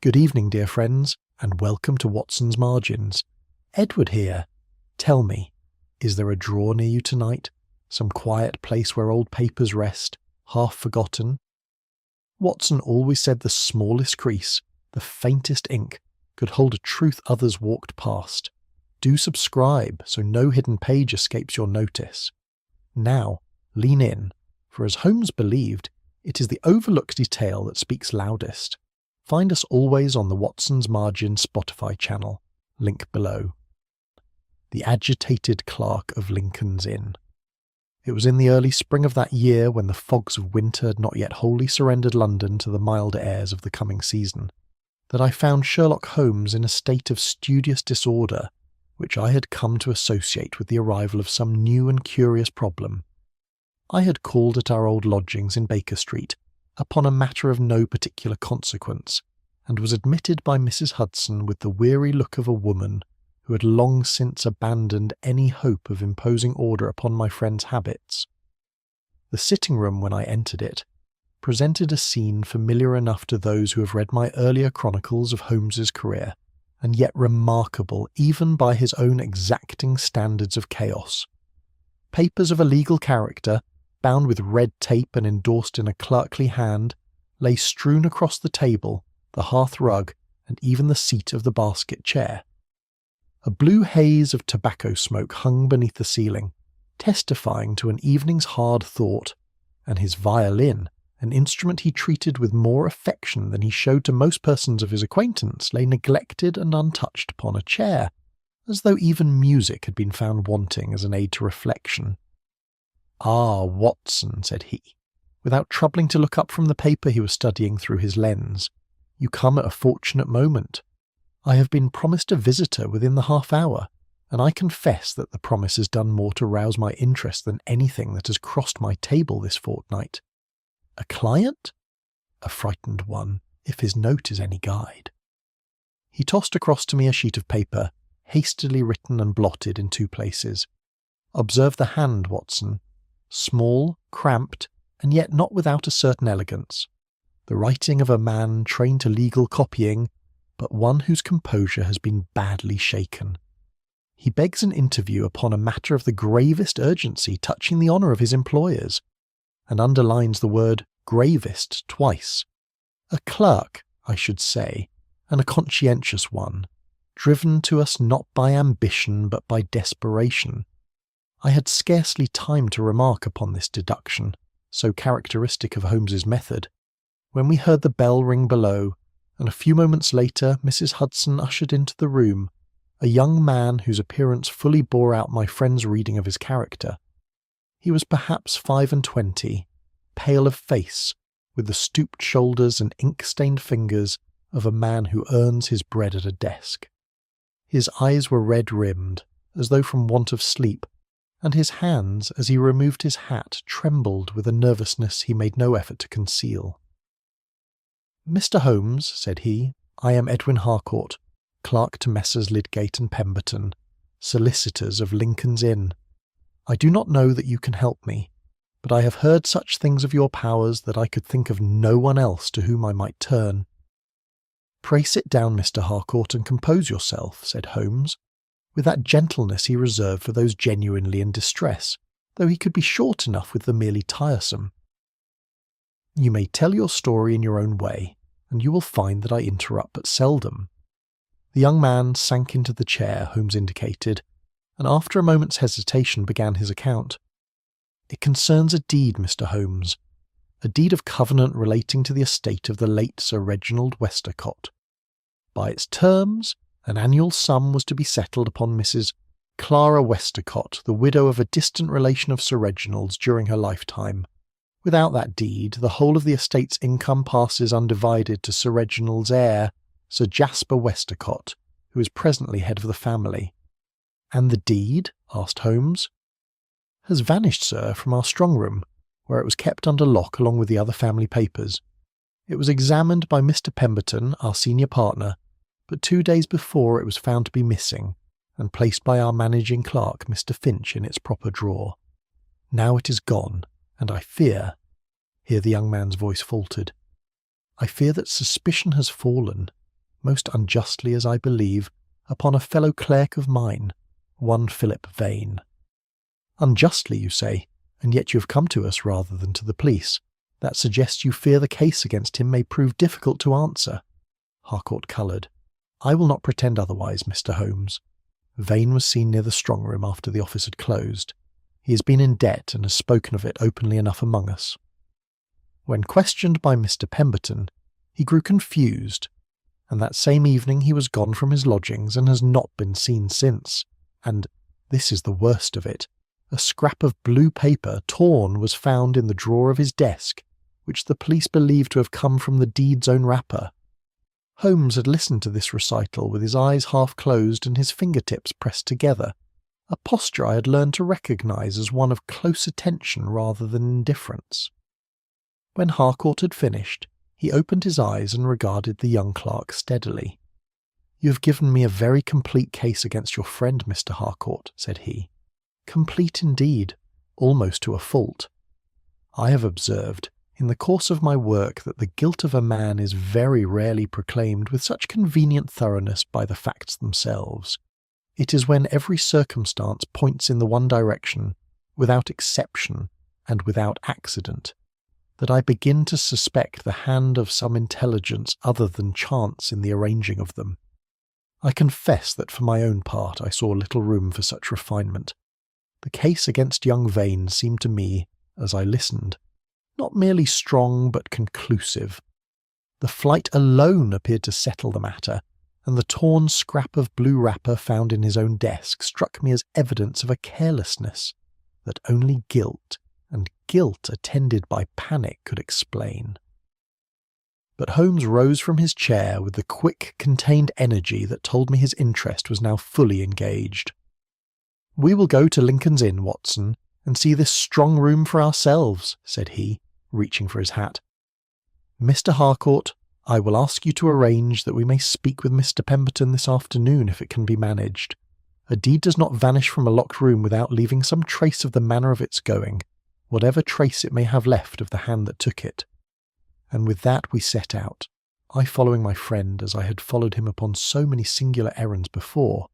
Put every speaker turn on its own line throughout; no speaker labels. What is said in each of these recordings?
Good evening, dear friends, and welcome to Watson's Margins. Edward here. Tell me, is there a drawer near you tonight? Some quiet place where old papers rest, half forgotten? Watson always said the smallest crease, the faintest ink, could hold a truth others walked past. Do subscribe so no hidden page escapes your notice. Now, lean in, for as Holmes believed, it is the overlooked detail that speaks loudest. Find us always on the Watson's Margin Spotify channel, link below. The agitated clerk of Lincoln's Inn. It was in the early spring of that year, when the fogs of winter had not yet wholly surrendered London to the milder airs of the coming season, that I found Sherlock Holmes in a state of studious disorder, which I had come to associate with the arrival of some new and curious problem. I had called at our old lodgings in Baker Street, upon a matter of no particular consequence, and was admitted by Mrs. Hudson with the weary look of a woman who had long since abandoned any hope of imposing order upon my friend's habits. The sitting-room, when I entered it, presented a scene familiar enough to those who have read my earlier chronicles of Holmes's career, and yet remarkable even by his own exacting standards of chaos. Papers of a legal character, bound with red tape and endorsed in a clerkly hand, lay strewn across the table, the hearth-rug, and even the seat of the basket chair. A blue haze of tobacco smoke hung beneath the ceiling, testifying to an evening's hard thought, and his violin, an instrument he treated with more affection than he showed to most persons of his acquaintance, lay neglected and untouched upon a chair, as though even music had been found wanting as an aid to reflection. "Ah, Watson," said he, without troubling to look up from the paper he was studying through his lens, "you come at a fortunate moment. I have been promised a visitor within the half-hour, and I confess that the promise has done more to rouse my interest than anything that has crossed my table this fortnight. A client? A frightened one, if his note is any guide." He tossed across to me a sheet of paper, hastily written and blotted in 2 places. "Observe the hand, Watson. Small, cramped, and yet not without a certain elegance. The writing of a man trained to legal copying, but one whose composure has been badly shaken. He begs an interview upon a matter of the gravest urgency touching the honour of his employers, and underlines the word gravest twice. A clerk, I should say, and a conscientious one, driven to us not by ambition but by desperation." I had scarcely time to remark upon this deduction, so characteristic of Holmes's method, when we heard the bell ring below, and a few moments later Mrs. Hudson ushered into the room a young man whose appearance fully bore out my friend's reading of his character. He was perhaps 25, pale of face, with the stooped shoulders and ink-stained fingers of a man who earns his bread at a desk. His eyes were red-rimmed, as though from want of sleep, and his hands, as he removed his hat, trembled with a nervousness he made no effort to conceal. "Mr. Holmes," said he, "I am Edwin Harcourt, clerk to Messrs. Lydgate and Pemberton, solicitors of Lincoln's Inn. I do not know that you can help me, but I have heard such things of your powers that I could think of no one else to whom I might turn." "Pray sit down, Mr. Harcourt, and compose yourself," said Holmes, with that gentleness he reserved for those genuinely in distress, though he could be short enough with the merely tiresome. "You may tell your story in your own way, and you will find that I interrupt but seldom." The young man sank into the chair Holmes indicated, and after a moment's hesitation began his account. "It concerns a deed, Mr. Holmes, a deed of covenant relating to the estate of the late Sir Reginald Westacott. By its terms, an annual sum was to be settled upon Mrs. Clara Westacott, the widow of a distant relation of Sir Reginald's, during her lifetime. Without that deed, the whole of the estate's income passes undivided to Sir Reginald's heir, Sir Jasper Westacott, who is presently head of the family." "And the deed?" asked Holmes. "Has vanished, sir, from our strong-room, where it was kept under lock along with the other family papers. It was examined by Mr. Pemberton, our senior partner, but 2 days before it was found to be missing, and placed by our managing clerk, Mr. Finch, in its proper drawer. Now it is gone, and I fear," here the young man's voice faltered, "I fear that suspicion has fallen, most unjustly as I believe, upon a fellow clerk of mine, one Philip Vane. Unjustly, you say, and yet you have come to us rather than to the police. That suggests you fear the case against him may prove difficult to answer. Harcourt coloured. I will not pretend otherwise, Mr. Holmes. Vane was seen near the strong room after the office had closed. He has been in debt and has spoken of it openly enough among us. When questioned by Mr. Pemberton, he grew confused, and that same evening he was gone from his lodgings and has not been seen since. And, this is the worst of it, a scrap of blue paper, torn, was found in the drawer of his desk, which the police believed to have come from the deed's own wrapper. Holmes had listened to this recital with his eyes half closed and his fingertips pressed together, a posture I had learned to recognise as one of close attention rather than indifference. When Harcourt had finished, he opened his eyes and regarded the young clerk steadily. "You have given me a very complete case against your friend, Mr. Harcourt," said he. "Complete indeed, almost to a fault. I have observed, in the course of my work, that the guilt of a man is very rarely proclaimed with such convenient thoroughness by the facts themselves. It is when every circumstance points in the one direction, without exception and without accident, that I begin to suspect the hand of some intelligence other than chance in the arranging of them. I confess that for my own part I saw little room for such refinement. The case against young Vane seemed to me, as I listened, not merely strong but conclusive. The flight alone appeared to settle the matter, and the torn scrap of blue wrapper found in his own desk struck me as evidence of a carelessness that only guilt, and guilt attended by panic, could explain. But Holmes rose from his chair with the quick, contained energy that told me his interest was now fully engaged. "We will go to Lincoln's Inn, Watson, and see this strong room for ourselves," said he, reaching for his hat. "Mr. Harcourt, I will ask you to arrange that we may speak with Mr. Pemberton this afternoon if it can be managed. A deed does not vanish from a locked room without leaving some trace of the manner of its going, whatever trace it may have left of the hand that took it." And with that we set out, I following my friend as I had followed him upon so many singular errands before,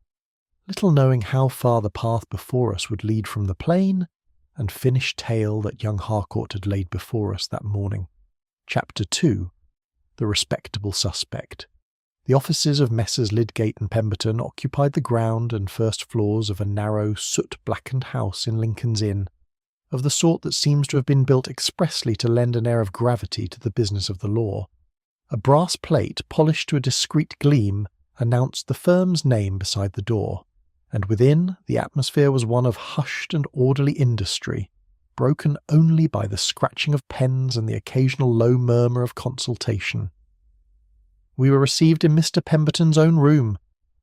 little knowing how far the path before us would lead from the plain and finished tale that young Harcourt had laid before us that morning. Chapter 2. The Respectable Suspect. The offices of Messrs. Lydgate and Pemberton occupied the ground and first floors of a narrow, soot-blackened house in Lincoln's Inn, of the sort that seems to have been built expressly to lend an air of gravity to the business of the law. A brass plate, polished to a discreet gleam, announced the firm's name beside the door, and within the atmosphere was one of hushed and orderly industry, broken only by the scratching of pens and the occasional low murmur of consultation. We were received in Mr. Pemberton's own room,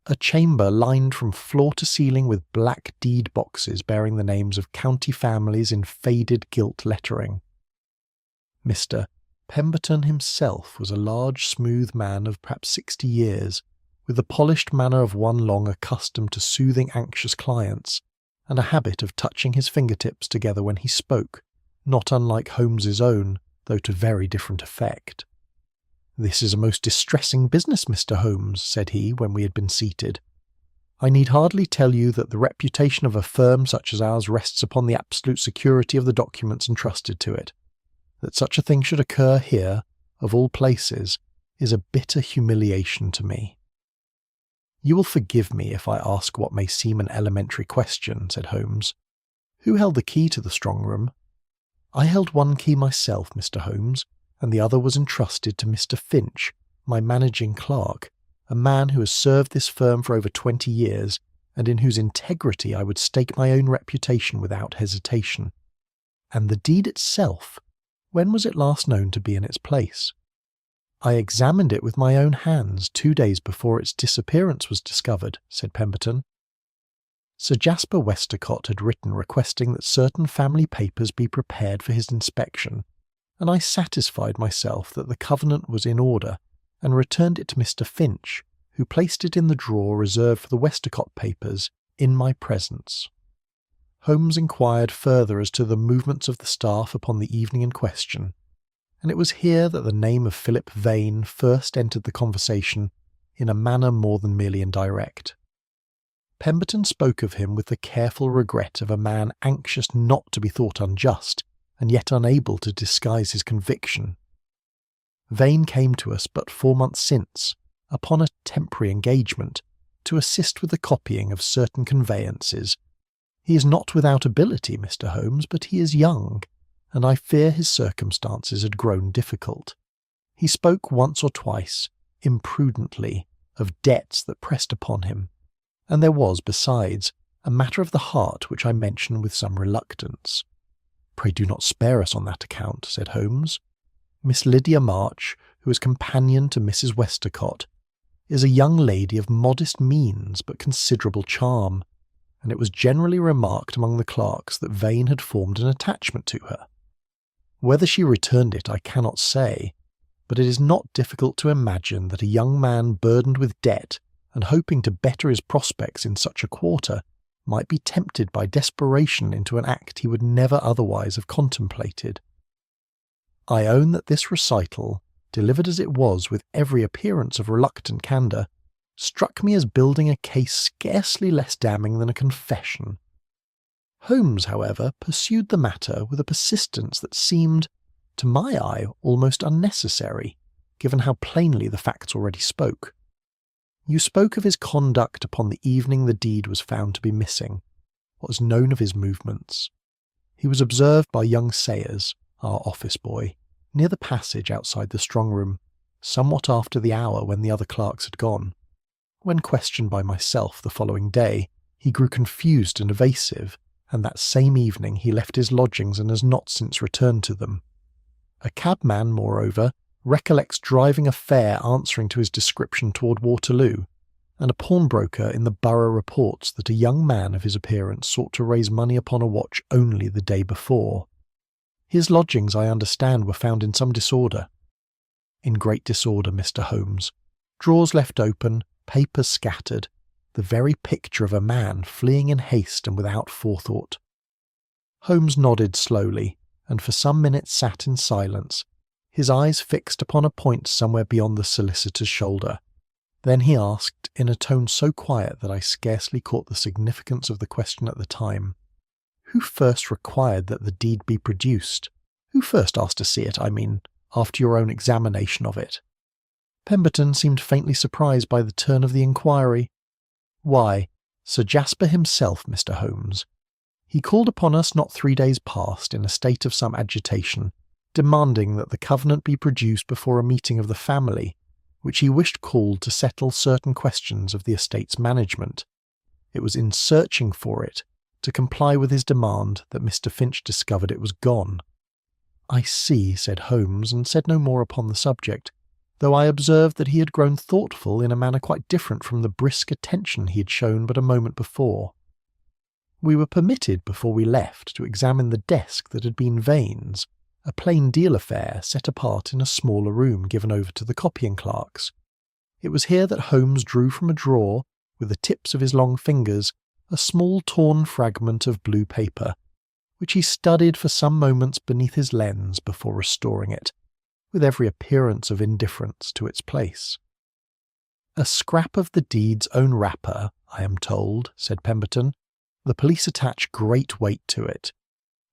a chamber lined from floor to ceiling with black deed boxes bearing the names of county families in faded gilt lettering. Mr. Pemberton himself was a large, smooth man of perhaps 60 years, with the polished manner of one long accustomed to soothing anxious clients, and a habit of touching his fingertips together when he spoke, not unlike Holmes's own, though to very different effect. "This is a most distressing business, Mr. Holmes," said he, when we had been seated. "I need hardly tell you that the reputation of a firm such as ours rests upon the absolute security of the documents entrusted to it. That such a thing should occur here, of all places, is a bitter humiliation to me." "You will forgive me if I ask what may seem an elementary question," said Holmes. "Who held the key to the strong room?" "I held one key myself, Mr. Holmes, and the other was entrusted to Mr. Finch, my managing clerk, a man who has served this firm for over 20 years, and in whose integrity I would stake my own reputation without hesitation." "And the deed itself, when was it last known to be in its place?" "I examined it with my own hands 2 days before its disappearance was discovered," said Pemberton. Sir Jasper Westacott had written requesting that certain family papers be prepared for his inspection, and I satisfied myself that the covenant was in order, and returned it to Mr. Finch, who placed it in the drawer reserved for the Westacott papers, in my presence. Holmes inquired further as to the movements of the staff upon the evening in question, and it was here that the name of Philip Vane first entered the conversation in a manner more than merely indirect. Pemberton spoke of him with the careful regret of a man anxious not to be thought unjust, and yet unable to disguise his conviction. Vane came to us but 4 months since, upon a temporary engagement, to assist with the copying of certain conveyances. He is not without ability, Mr. Holmes, but he is young, and I fear his circumstances had grown difficult. He spoke once or twice, imprudently, of debts that pressed upon him, and there was, besides, a matter of the heart which I mention with some reluctance. "Pray do not spare us on that account," said Holmes. "Miss Lydia March, who is companion to Mrs. Westacott, is a young lady of modest means but considerable charm, and it was generally remarked among the clerks that Vane had formed an attachment to her. Whether she returned it I cannot say, but it is not difficult to imagine that a young man burdened with debt and hoping to better his prospects in such a quarter might be tempted by desperation into an act he would never otherwise have contemplated." I own that this recital, delivered as it was with every appearance of reluctant candour, struck me as building a case scarcely less damning than a confession. Holmes, however, pursued the matter with a persistence that seemed, to my eye, almost unnecessary, given how plainly the facts already spoke. "You spoke of his conduct upon the evening the deed was found to be missing. What was known of his movements? He was observed by young Sayers, our office boy, near the passage outside the strong-room, somewhat after the hour when the other clerks had gone. When questioned by myself the following day, he grew confused and evasive, and that same evening he left his lodgings and has not since returned to them. A cabman, moreover, recollects driving a fare answering to his description toward Waterloo, and a pawnbroker in the Borough reports that a young man of his appearance sought to raise money upon a watch only the day before. His lodgings, I understand, were found in some disorder." "In great disorder, Mr. Holmes. Drawers left open, papers scattered, the very picture of a man fleeing in haste and without forethought." Holmes nodded slowly, and for some minutes sat in silence, his eyes fixed upon a point somewhere beyond the solicitor's shoulder. Then he asked, in a tone so quiet that I scarcely caught the significance of the question at the time, "Who first required that the deed be produced? Who first asked to see it, I mean, after your own examination of it?" Pemberton seemed faintly surprised by the turn of the inquiry. "Why, Sir Jasper himself, Mr. Holmes. He called upon us not 3 days past in a state of some agitation, demanding that the covenant be produced before a meeting of the family, which he wished called to settle certain questions of the estate's management. It was in searching for it, to comply with his demand, that Mr. Finch discovered it was gone." "I see," said Holmes, and said no more upon the subject, though I observed that he had grown thoughtful in a manner quite different from the brisk attention he had shown but a moment before. We were permitted, before we left, to examine the desk that had been Vane's, a plain deal affair set apart in a smaller room given over to the copying clerks. It was here that Holmes drew from a drawer, with the tips of his long fingers, a small torn fragment of blue paper, which he studied for some moments beneath his lens before restoring it, with every appearance of indifference, to its place. "A scrap of the deed's own wrapper, I am told," said Pemberton. "The police attach great weight to it."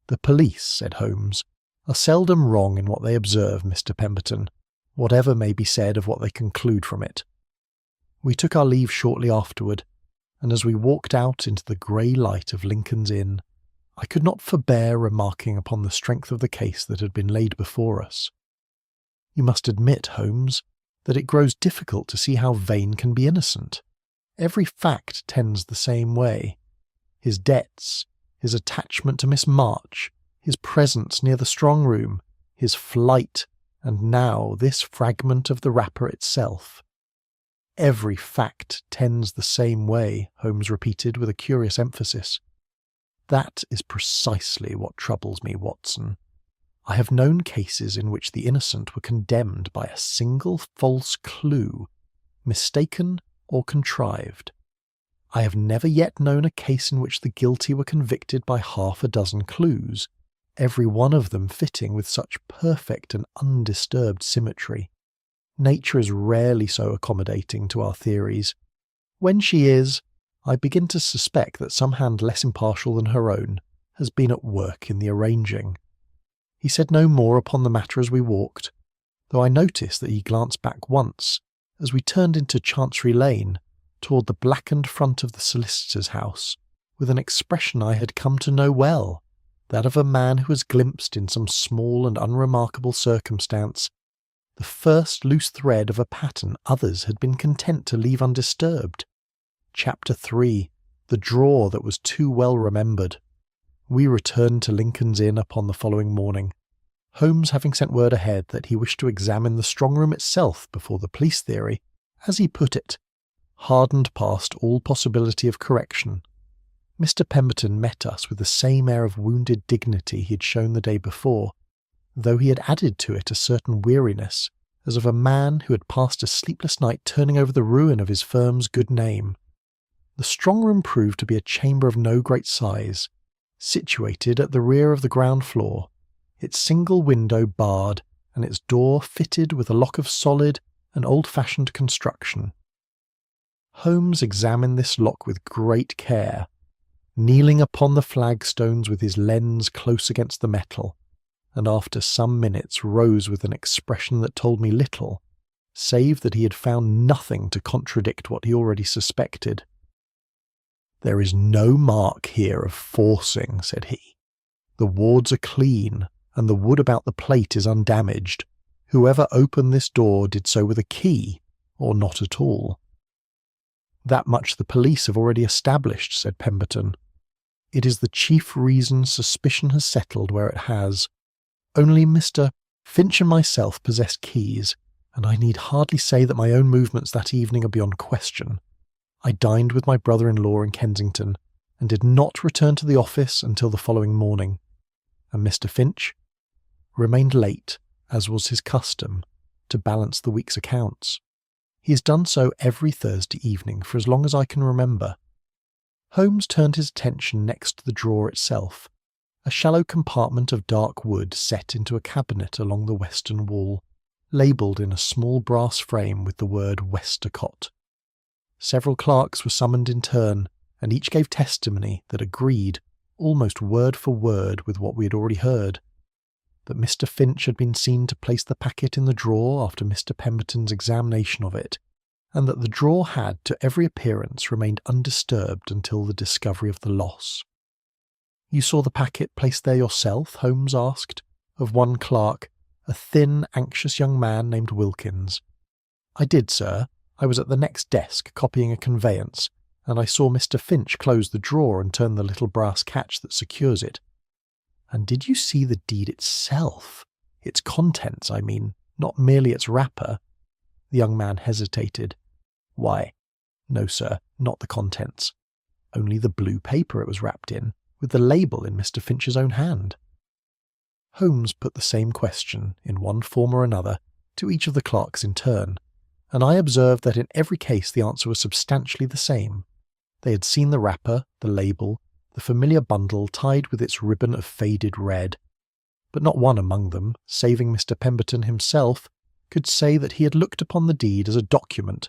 "The police," said Holmes, "are seldom wrong in what they observe, Mr. Pemberton, whatever may be said of what they conclude from it." We took our leave shortly afterward, and as we walked out into the grey light of Lincoln's Inn, I could not forbear remarking upon the strength of the case that had been laid before us. "You must admit, Holmes, that it grows difficult to see how Vane can be innocent. Every fact tends the same way. His debts, his attachment to Miss March, his presence near the strong-room, his flight, and now this fragment of the wrapper itself." "Every fact tends the same way," Holmes repeated with a curious emphasis. "That is precisely what troubles me, Watson. I have known cases in which the innocent were condemned by a single false clue, mistaken or contrived. I have never yet known a case in which the guilty were convicted by 6 clues, every one of them fitting with such perfect and undisturbed symmetry. Nature is rarely so accommodating to our theories. When she is, I begin to suspect that some hand less impartial than her own has been at work in the arranging. He said no more upon the matter as we walked, though I noticed that he glanced back once as we turned into Chancery Lane toward the blackened front of the solicitor's house, with an expression I had come to know well, that of a man who has glimpsed in some small and unremarkable circumstance the first loose thread of a pattern others had been content to leave undisturbed. Chapter 3. The Drawer That Was Too Well Remembered. We returned to Lincoln's Inn upon the following morning, Holmes having sent word ahead that he wished to examine the strong room itself before the police theory, as he put it, hardened past all possibility of correction. Mr. Pemberton met us with the same air of wounded dignity he had shown the day before, though he had added to it a certain weariness, as of a man who had passed a sleepless night turning over the ruin of his firm's good name. The strong room proved to be a chamber of no great size, situated at the rear of the ground floor, its single window barred and its door fitted with a lock of solid and old-fashioned construction. Holmes examined this lock with great care, kneeling upon the flagstones with his lens close against the metal, and after some minutes rose with an expression that told me little, save that he had found nothing to contradict what he already suspected. "There is no mark here of forcing," said he. "The wards are clean, and the wood about the plate is undamaged. Whoever opened this door did so with a key, or not at all." "That much the police have already established," said Pemberton. "It is the chief reason suspicion has settled where it has. Only Mr. Finch and myself possess keys, and I need hardly say that my own movements that evening are beyond question. I dined with my brother-in-law in Kensington, and did not return to the office until the following morning, and Mr. Finch remained late, as was his custom, to balance the week's accounts. He has done so every Thursday evening for as long as I can remember." Holmes turned his attention next to the drawer itself, a shallow compartment of dark wood set into a cabinet along the western wall, labelled in a small brass frame with the word Westacott. Several clerks were summoned in turn, and each gave testimony that agreed, almost word for word, with what we had already heard, that Mr. Finch had been seen to place the packet in the drawer after Mr. Pemberton's examination of it, and that the drawer had, to every appearance, remained undisturbed until the discovery of the loss. "You saw the packet placed there yourself?" Holmes asked, of one clerk, a thin, anxious young man named Wilkins. "I did, sir. I was at the next desk copying a conveyance, and I saw Mr. Finch close the drawer and turn the little brass catch that secures it." "And did you see the deed itself? Its contents, I mean, not merely its wrapper?" The young man hesitated. "Why, no, sir, not the contents. Only the blue paper it was wrapped in, with the label in Mr. Finch's own hand." Holmes put the same question, in one form or another, to each of the clerks in turn, and I observed that in every case the answer was substantially the same. They had seen the wrapper, the label, the familiar bundle tied with its ribbon of faded red, but not one among them, saving Mr. Pemberton himself, could say that he had looked upon the deed as a document,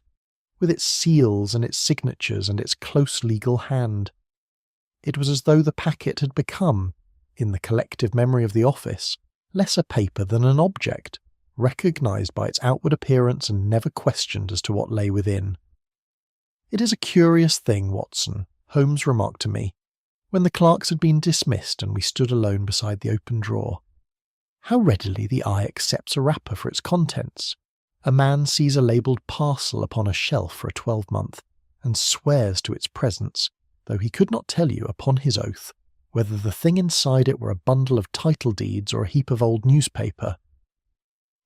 with its seals and its signatures and its close legal hand. It was as though the packet had become, in the collective memory of the office, less a paper than an object, recognised by its outward appearance and never questioned as to what lay within. "It is a curious thing, Watson," Holmes remarked to me, when the clerks had been dismissed and we stood alone beside the open drawer. "How readily the eye accepts a wrapper for its contents. A man sees a labelled parcel upon a shelf for a 12-month, and swears to its presence, though he could not tell you, upon his oath, whether the thing inside it were a bundle of title deeds or a heap of old newspaper."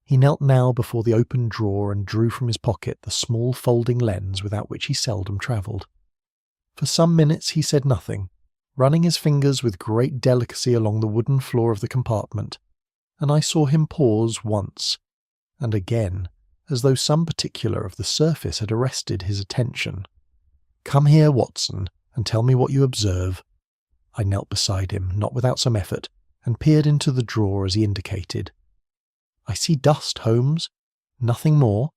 He knelt now before the open drawer and drew from his pocket the small folding lens without which he seldom travelled. For some minutes he said nothing, running his fingers with great delicacy along the wooden floor of the compartment, and I saw him pause once, and again, as though some particular of the surface had arrested his attention. "Come here, Watson, and tell me what you observe." I knelt beside him, not without some effort, and peered into the drawer as he indicated. "I see dust, Holmes. Nothing more?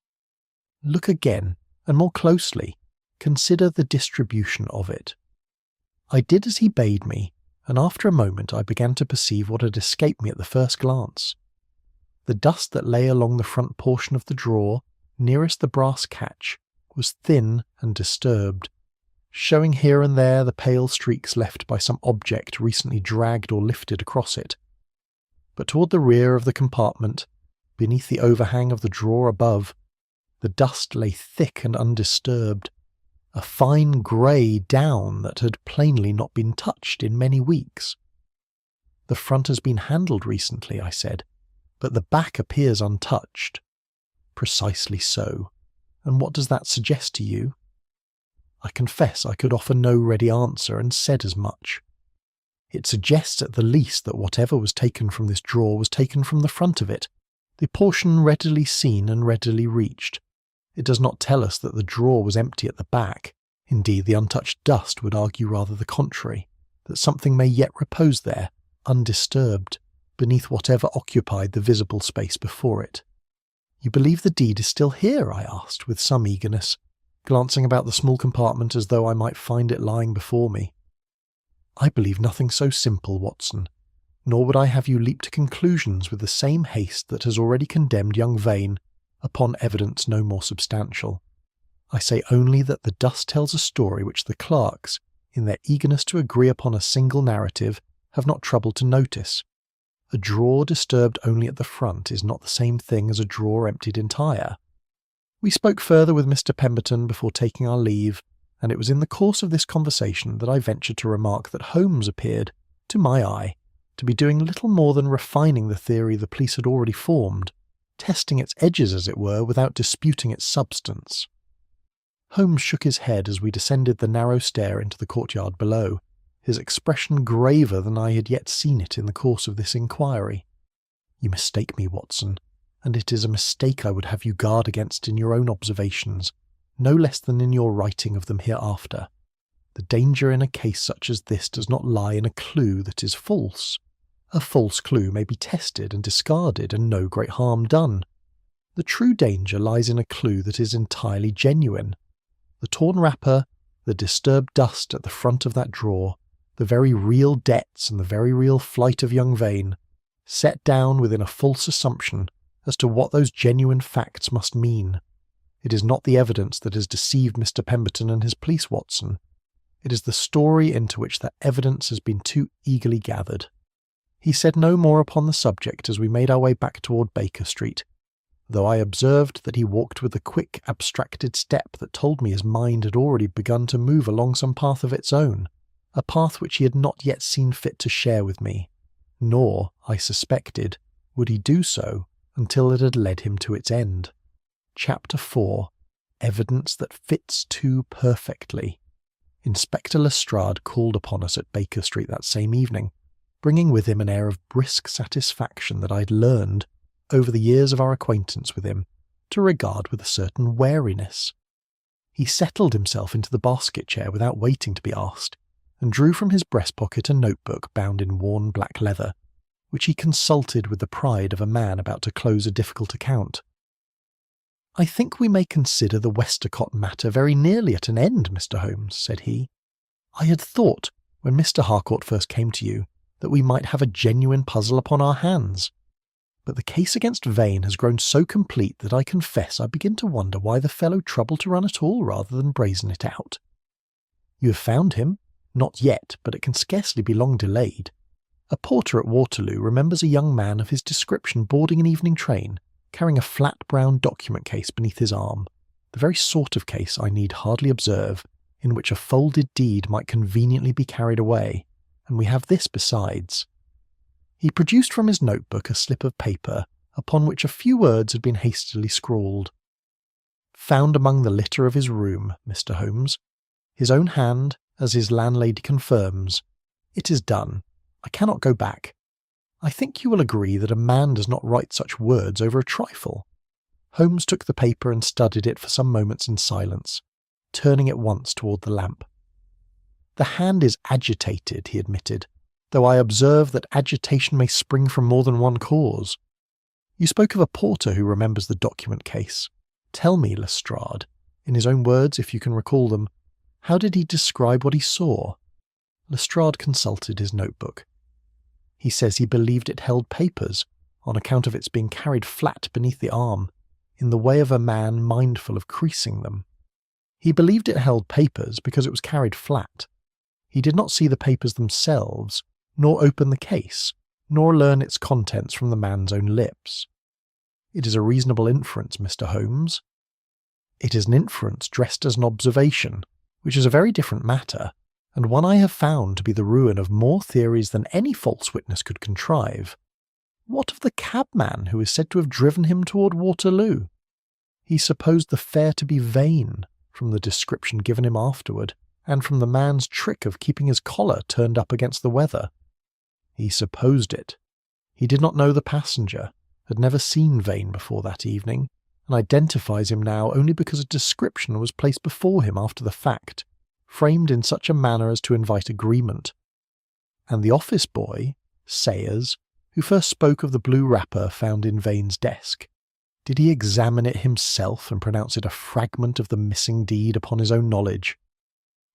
Look again, and more closely. Consider the distribution of it. I did as he bade me, and after a moment I began to perceive what had escaped me at the first glance. The dust that lay along the front portion of the drawer, nearest the brass catch, was thin and disturbed, showing here and there the pale streaks left by some object recently dragged or lifted across it. But toward the rear of the compartment, beneath the overhang of the drawer above, the dust lay thick and undisturbed, a fine grey down that had plainly not been touched in many weeks. The front has been handled recently, I said, but the back appears untouched. Precisely so. And what does that suggest to you? I confess I could offer no ready answer, and said as much. It suggests at the least that whatever was taken from this drawer was taken from the front of it, the portion readily seen and readily reached. It does not tell us that the drawer was empty at the back. Indeed, the untouched dust would argue rather the contrary, that something may yet repose there, undisturbed, beneath whatever occupied the visible space before it. You believe the deed is still here? I asked, with some eagerness, glancing about the small compartment as though I might find it lying before me. I believe nothing so simple, Watson, nor would I have you leap to conclusions with the same haste that has already condemned young Vane upon evidence no more substantial. I say only that the dust tells a story which the clerks, in their eagerness to agree upon a single narrative, have not troubled to notice. A drawer disturbed only at the front is not the same thing as a drawer emptied entire. We spoke further with Mr. Pemberton before taking our leave, and it was in the course of this conversation that I ventured to remark that Holmes appeared, to my eye, to be doing little more than refining the theory the police had already formed, testing its edges, as it were, without disputing its substance. Holmes shook his head as we descended the narrow stair into the courtyard below, his expression graver than I had yet seen it in the course of this inquiry. You mistake me, Watson, and it is a mistake I would have you guard against in your own observations, no less than in your writing of them hereafter. The danger in a case such as this does not lie in a clue that is false. A false clue may be tested and discarded and no great harm done. The true danger lies in a clue that is entirely genuine. The torn wrapper, the disturbed dust at the front of that drawer, the very real debts and the very real flight of young Vane, set down within a false assumption as to what those genuine facts must mean. It is not the evidence that has deceived Mr. Pemberton and his police, Watson. It is the story into which that evidence has been too eagerly gathered. He said no more upon the subject as we made our way back toward Baker Street, though I observed that he walked with a quick, abstracted step that told me his mind had already begun to move along some path of its own, a path which he had not yet seen fit to share with me, nor, I suspected, would he do so until it had led him to its end. Chapter 4. Evidence that fits too perfectly. Inspector Lestrade called upon us at Baker Street that same evening, bringing with him an air of brisk satisfaction that I had learned, over the years of our acquaintance with him, to regard with a certain wariness. He settled himself into the basket chair without waiting to be asked, and drew from his breast pocket a notebook bound in worn black leather, which he consulted with the pride of a man about to close a difficult account. "I think we may consider the Westacott matter very nearly at an end, Mr. Holmes," said he. "I had thought, when Mr. Harcourt first came to you, that we might have a genuine puzzle upon our hands. But the case against Vane has grown so complete that I confess I begin to wonder why the fellow troubled to run at all rather than brazen it out. You have found him? Not yet, but it can scarcely be long delayed. A porter at Waterloo remembers a young man of his description boarding an evening train, carrying a flat brown document case beneath his arm, the very sort of case, I need hardly observe, in which a folded deed might conveniently be carried away, and we have this besides." He produced from his notebook a slip of paper, upon which a few words had been hastily scrawled. "Found among the litter of his room, Mr. Holmes. His own hand, as his landlady confirms. It is done. I cannot go back. I think you will agree that a man does not write such words over a trifle." Holmes took the paper and studied it for some moments in silence, turning it once toward the lamp. "The hand is agitated," he admitted, "though I observe that agitation may spring from more than one cause. You spoke of a porter who remembers the document case. Tell me, Lestrade, in his own words if you can recall them, how did he describe what he saw?" Lestrade consulted his notebook. "He says he believed it held papers, on account of its being carried flat beneath the arm, in the way of a man mindful of creasing them. He believed it held papers because it was carried flat. He did not see the papers themselves, nor open the case, nor learn its contents from the man's own lips. It is a reasonable inference, Mr. Holmes." "It is an inference dressed as an observation, which is a very different matter, and one I have found to be the ruin of more theories than any false witness could contrive. What of the cabman who is said to have driven him toward Waterloo? He supposed the fare to be vain, from the description given him afterward, and from the man's trick of keeping his collar turned up against the weather. He supposed it. He did not know the passenger, had never seen Vane before that evening, and identifies him now only because a description was placed before him after the fact, framed in such a manner as to invite agreement. And the office boy, Sayers, who first spoke of the blue wrapper found in Vane's desk, did he examine it himself and pronounce it a fragment of the missing deed upon his own knowledge?"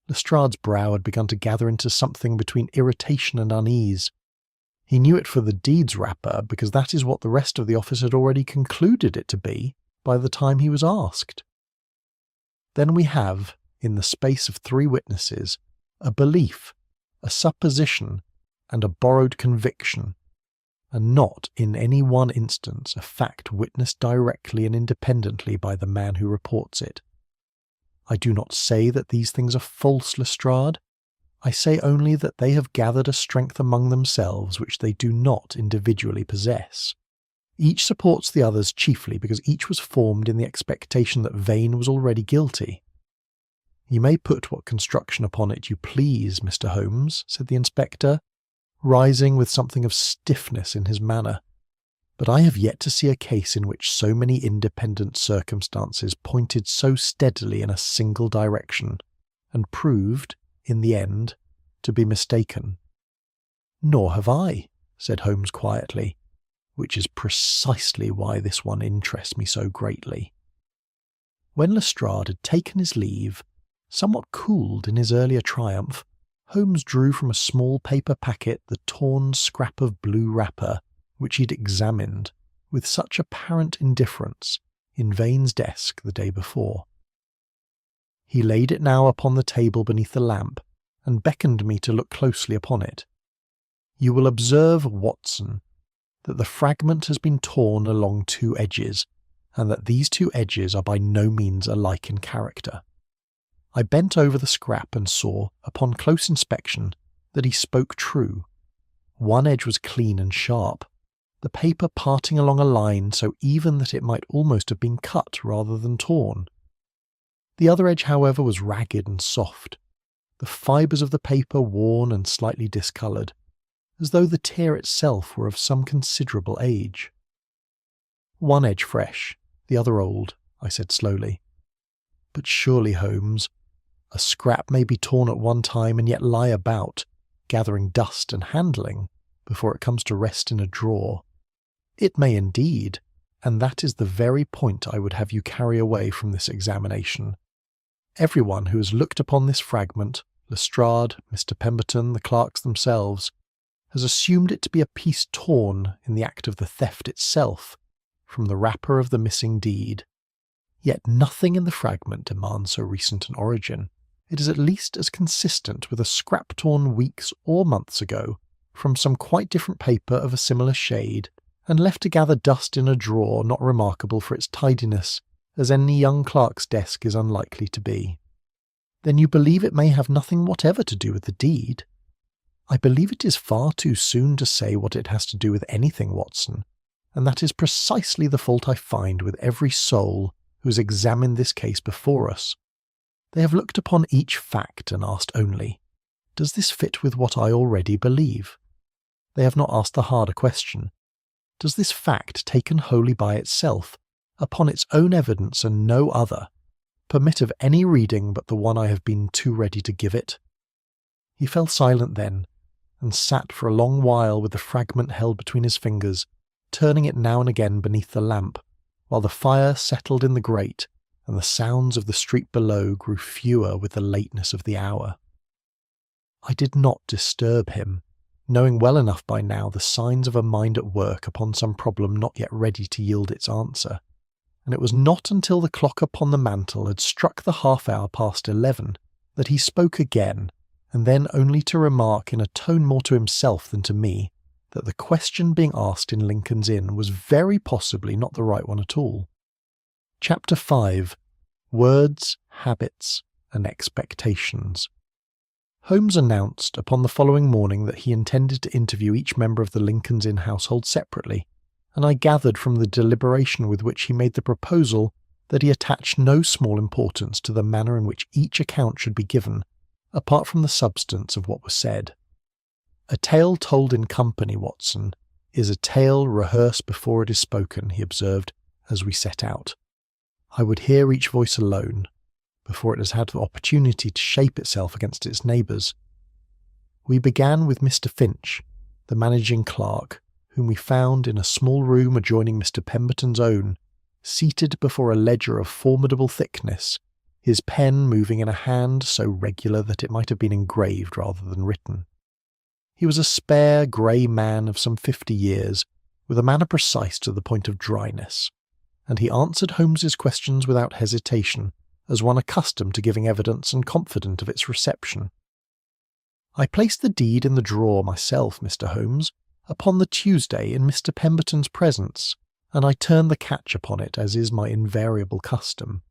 Lestrade's brow had begun to gather into something between irritation and unease. He knew it for the deeds wrapper because that is what the rest of the office had already concluded it to be by the time he was asked. Then we have, in the space of 3 witnesses, a belief, a supposition, and a borrowed conviction, and not in any one instance a fact witnessed directly and independently by the man who reports it. I do not say that these things are false, Lestrade. I say only that they have gathered a strength among themselves which they do not individually possess. Each supports the others chiefly because each was formed in the expectation that Vane was already guilty. "You may put what construction upon it you please, Mr. Holmes," said the inspector, rising with something of stiffness in his manner, "but I have yet to see a case in which so many independent circumstances pointed so steadily in a single direction, and proved, in the end, to be mistaken." "Nor have I," said Holmes quietly, "which is precisely why this one interests me so greatly." When Lestrade had taken his leave, somewhat cooled in his earlier triumph, Holmes drew from a small paper packet the torn scrap of blue wrapper which he had examined, with such apparent indifference, in Vane's desk the day before. He laid it now upon the table beneath the lamp, and beckoned me to look closely upon it. "You will observe, Watson, that the fragment has been torn along 2 edges, and that these 2 edges are by no means alike in character." I bent over the scrap and saw, upon close inspection, that he spoke true. One edge was clean and sharp, the paper parting along a line so even that it might almost have been cut rather than torn. The other edge, however, was ragged and soft, the fibres of the paper worn and slightly discoloured, as though the tear itself were of some considerable age. "One edge fresh, the other old," I said slowly. "But surely, Holmes, a scrap may be torn at one time and yet lie about, gathering dust and handling, before it comes to rest in a drawer." "It may indeed, and that is the very point I would have you carry away from this examination. Everyone who has looked upon this fragment, Lestrade, Mr. Pemberton, the clerks themselves, has assumed it to be a piece torn in the act of the theft itself, from the wrapper of the missing deed. Yet nothing in the fragment demands so recent an origin. It is at least as consistent with a scrap torn weeks or months ago, from some quite different paper of a similar shade, and left to gather dust in a drawer not remarkable for its tidiness, as any young clerk's desk is unlikely to be." "Then you believe it may have nothing whatever to do with the deed?" "I believe it is far too soon to say what it has to do with anything, Watson, and that is precisely the fault I find with every soul who has examined this case before us. They have looked upon each fact and asked only, does this fit with what I already believe? They have not asked the harder question, does this fact, taken wholly by itself, upon its own evidence and no other, permit of any reading but the one I have been too ready to give it?" He fell silent then, and sat for a long while with the fragment held between his fingers, turning it now and again beneath the lamp, while the fire settled in the grate and the sounds of the street below grew fewer with the lateness of the hour. I did not disturb him, knowing well enough by now the signs of a mind at work upon some problem not yet ready to yield its answer, and it was not until the clock upon the mantel had struck the half-hour past 11 that he spoke again, and then only to remark in a tone more to himself than to me that the question being asked in Lincoln's Inn was very possibly not the right one at all. Chapter 5. Words, Habits, and Expectations. Holmes announced upon the following morning that he intended to interview each member of the Lincoln's Inn household separately, and I gathered from the deliberation with which he made the proposal that he attached no small importance to the manner in which each account should be given, apart from the substance of what was said. A tale told in company, Watson, is a tale rehearsed before it is spoken, he observed, as we set out. I would hear each voice alone, before it has had the opportunity to shape itself against its neighbours. We began with Mr. Finch, the managing clerk, whom we found in a small room adjoining Mr. Pemberton's own, seated before a ledger of formidable thickness, his pen moving in a hand so regular that it might have been engraved rather than written. He was a spare, grey man of some 50 years, with a manner precise to the point of dryness, and he answered Holmes's questions without hesitation, as one accustomed to giving evidence and confident of its reception. I placed the deed in the drawer myself, Mr. Holmes, upon the Tuesday in Mr. Pemberton's presence, and I turned the catch upon it as is my invariable custom.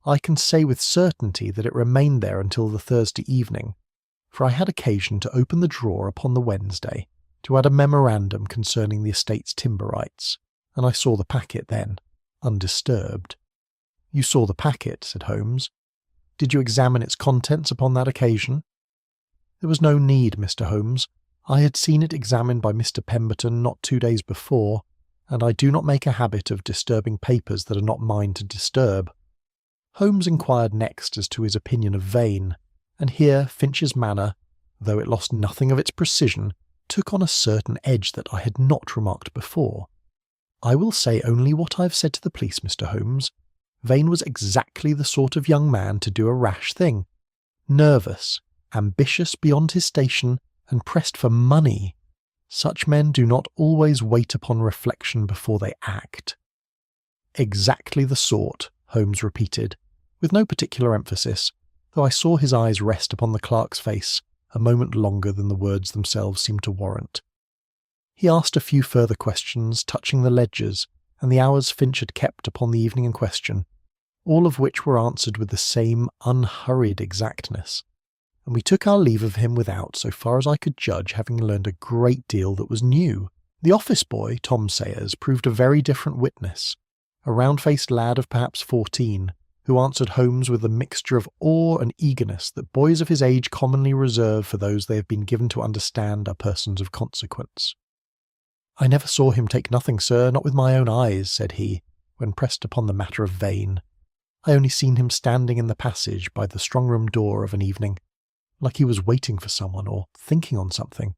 I can say with certainty that it remained there until the Thursday evening, for I had occasion to open the drawer upon the Wednesday to add a memorandum concerning the estate's timber rights, and I saw the packet then, undisturbed. You saw the packet, said Holmes. Did you examine its contents upon that occasion? There was no need, Mr. Holmes. I had seen it examined by Mr. Pemberton not 2 days before, and I do not make a habit of disturbing papers that are not mine to disturb. Holmes inquired next as to his opinion of Vane, and here Finch's manner, though it lost nothing of its precision, took on a certain edge that I had not remarked before. I will say only what I have said to the police, Mr. Holmes. Vane was exactly the sort of young man to do a rash thing. Nervous, ambitious beyond his station, and pressed for money. Such men do not always wait upon reflection before they act. Exactly the sort, Holmes repeated, with no particular emphasis, though I saw his eyes rest upon the clerk's face a moment longer than the words themselves seemed to warrant. He asked a few further questions touching the ledgers and the hours Finch had kept upon the evening in question, all of which were answered with the same unhurried exactness, and we took our leave of him without, so far as I could judge, having learned a great deal that was new. The office boy, Tom Sayers, proved a very different witness, a round-faced lad of perhaps 14, who answered Holmes with a mixture of awe and eagerness that boys of his age commonly reserve for those they have been given to understand are persons of consequence. "I never saw him take nothing, sir, not with my own eyes," said he, when pressed upon the matter of Vane. "I only seen him standing in the passage by the strong-room door of an evening, like he was waiting for someone or thinking on something.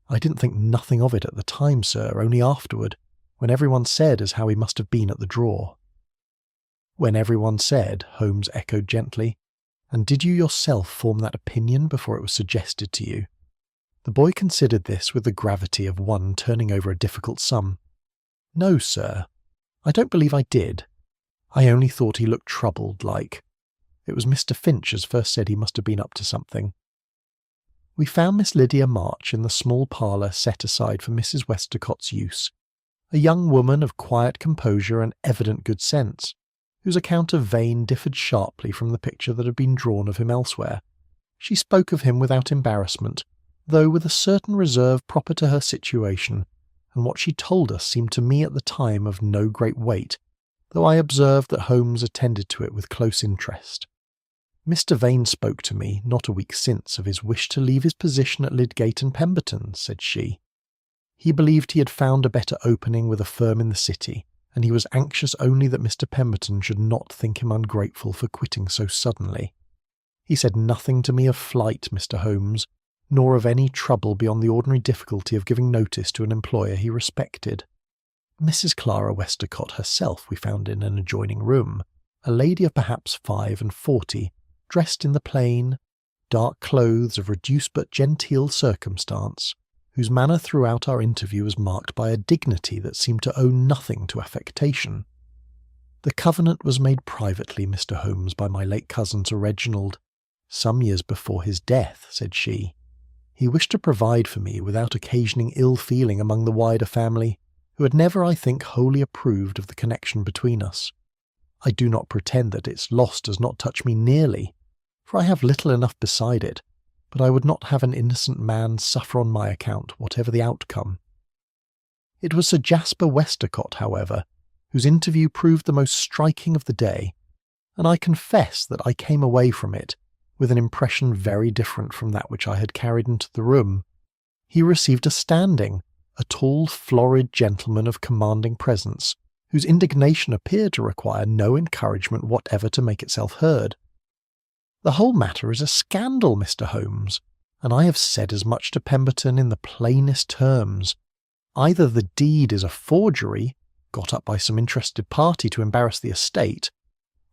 I didn't think nothing of it at the time, sir, only afterward, when everyone said as how he must have been at the drawer." "When everyone said," Holmes echoed gently, "and did you yourself form that opinion before it was suggested to you?" The boy considered this with the gravity of one turning over a difficult sum. "No, sir, I don't believe I did. I only thought he looked troubled, like. It was Mr. Finch as first said he must have been up to something." We found Miss Lydia March in the small parlour set aside for Mrs. Westcott's use, a young woman of quiet composure and evident good sense, whose account of Vane differed sharply from the picture that had been drawn of him elsewhere. She spoke of him without embarrassment, though with a certain reserve proper to her situation, and what she told us seemed to me at the time of no great weight, though I observed that Holmes attended to it with close interest. "Mr. Vane spoke to me, not a week since, of his wish to leave his position at Lydgate and Pemberton," said she. "He believed he had found a better opening with a firm in the city, and he was anxious only that Mr. Pemberton should not think him ungrateful for quitting so suddenly. He said nothing to me of flight, Mr. Holmes, nor of any trouble beyond the ordinary difficulty of giving notice to an employer he respected. Mrs. Clara Westacott herself we found in an adjoining room, a lady of perhaps 45, dressed in the plain, dark clothes of reduced but genteel circumstance, whose manner throughout our interview was marked by a dignity that seemed to owe nothing to affectation. The covenant was made privately, Mr. Holmes, by my late cousin Sir Reginald, some years before his death, said she. He wished to provide for me without occasioning ill feeling among the wider family, who had never, I think, wholly approved of the connection between us. I do not pretend that its loss does not touch me nearly, for I have little enough beside it, but I would not have an innocent man suffer on my account, whatever the outcome. It was Sir Jasper Westacott, however, whose interview proved the most striking of the day, and I confess that I came away from it with an impression very different from that which I had carried into the room. He received a standing, a tall, florid gentleman of commanding presence, whose indignation appeared to require no encouragement whatever to make itself heard. The whole matter is a scandal, Mr. Holmes, and I have said as much to Pemberton in the plainest terms. Either the deed is a forgery, got up by some interested party to embarrass the estate,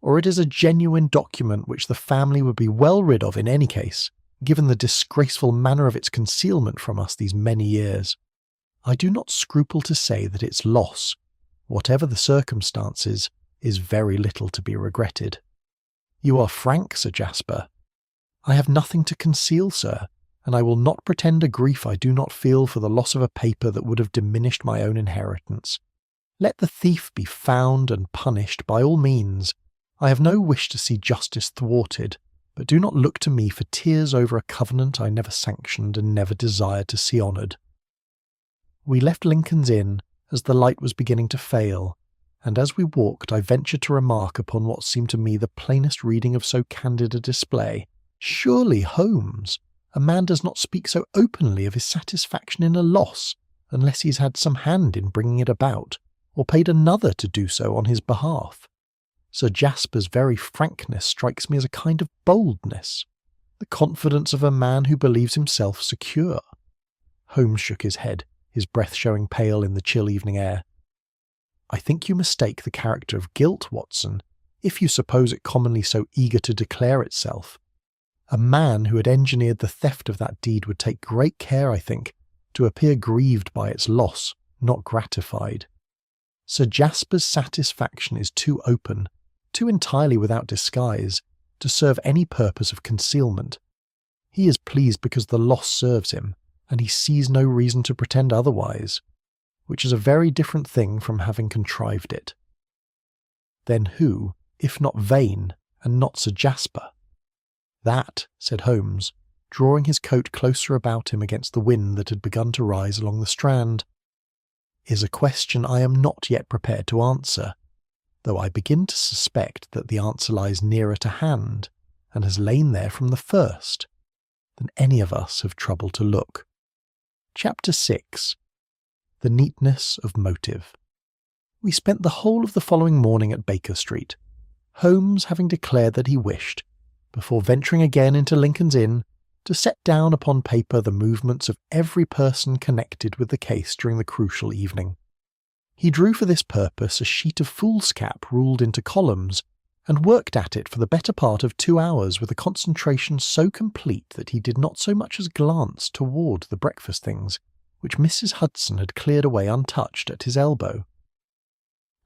or it is a genuine document which the family would be well rid of in any case, given the disgraceful manner of its concealment from us these many years. I do not scruple to say that its loss, whatever the circumstances, is very little to be regretted. You are frank, Sir Jasper. I have nothing to conceal, sir, and I will not pretend a grief I do not feel for the loss of a paper that would have diminished my own inheritance. Let the thief be found and punished by all means. I have no wish to see justice thwarted, but do not look to me for tears over a covenant I never sanctioned and never desired to see honoured. We left Lincoln's Inn as the light was beginning to fail, and as we walked I ventured to remark upon what seemed to me the plainest reading of so candid a display. Surely, Holmes, a man does not speak so openly of his satisfaction in a loss unless he's had some hand in bringing it about, or paid another to do so on his behalf. Sir Jasper's very frankness strikes me as a kind of boldness, the confidence of a man who believes himself secure. Holmes shook his head, his breath showing pale in the chill evening air. I think you mistake the character of guilt, Watson, if you suppose it commonly so eager to declare itself. A man who had engineered the theft of that deed would take great care, I think, to appear grieved by its loss, not gratified. Sir Jasper's satisfaction is too open, too entirely without disguise, to serve any purpose of concealment. He is pleased because the loss serves him, and he sees no reason to pretend otherwise, which is a very different thing from having contrived it. Then who, if not Vane, and not Sir Jasper? That, said Holmes, drawing his coat closer about him against the wind that had begun to rise along the Strand, is a question I am not yet prepared to answer, though I begin to suspect that the answer lies nearer to hand, and has lain there from the first, than any of us have troubled to look. Chapter 6. The Neatness of Motive. We spent the whole of the following morning at Baker Street, Holmes having declared that he wished, before venturing again into Lincoln's Inn, to set down upon paper the movements of every person connected with the case during the crucial evening. He drew for this purpose a sheet of foolscap ruled into columns, and worked at it for the better part of 2 hours with a concentration so complete that he did not so much as glance toward the breakfast things, which Mrs. Hudson had cleared away untouched at his elbow.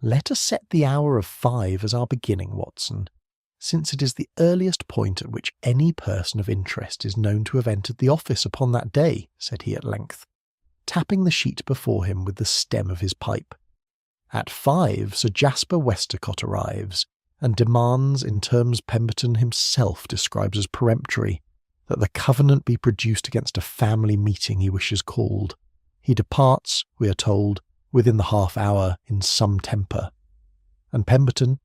Let us set the hour of 5 as our beginning, Watson, since it is the earliest point at which any person of interest is known to have entered the office upon that day, said he at length, tapping the sheet before him with the stem of his pipe. At 5, Sir Jasper Westacott arrives, and demands, in terms Pemberton himself describes as peremptory, that the covenant be produced against a family meeting he wishes called. He departs, we are told, within the half hour in some temper, and Pemberton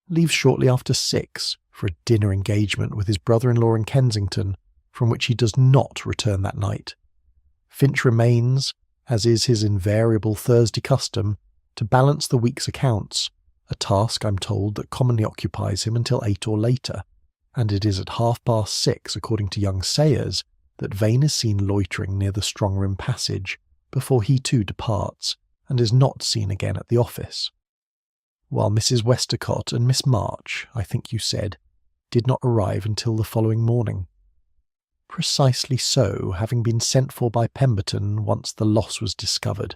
leaves shortly after 6 for a dinner engagement with his brother-in-law in Kensington, from which he does not return that night. Finch remains, as is his invariable Thursday custom, to balance the week's accounts, a task, I'm told, that commonly occupies him until 8 or later, and it is at 6:30, according to young Sayers, that Vane is seen loitering near the strong-room passage, before he too departs, and is not seen again at the office. While Mrs. Westacott and Miss March, I think you said, did not arrive until the following morning. Precisely so, having been sent for by Pemberton once the loss was discovered.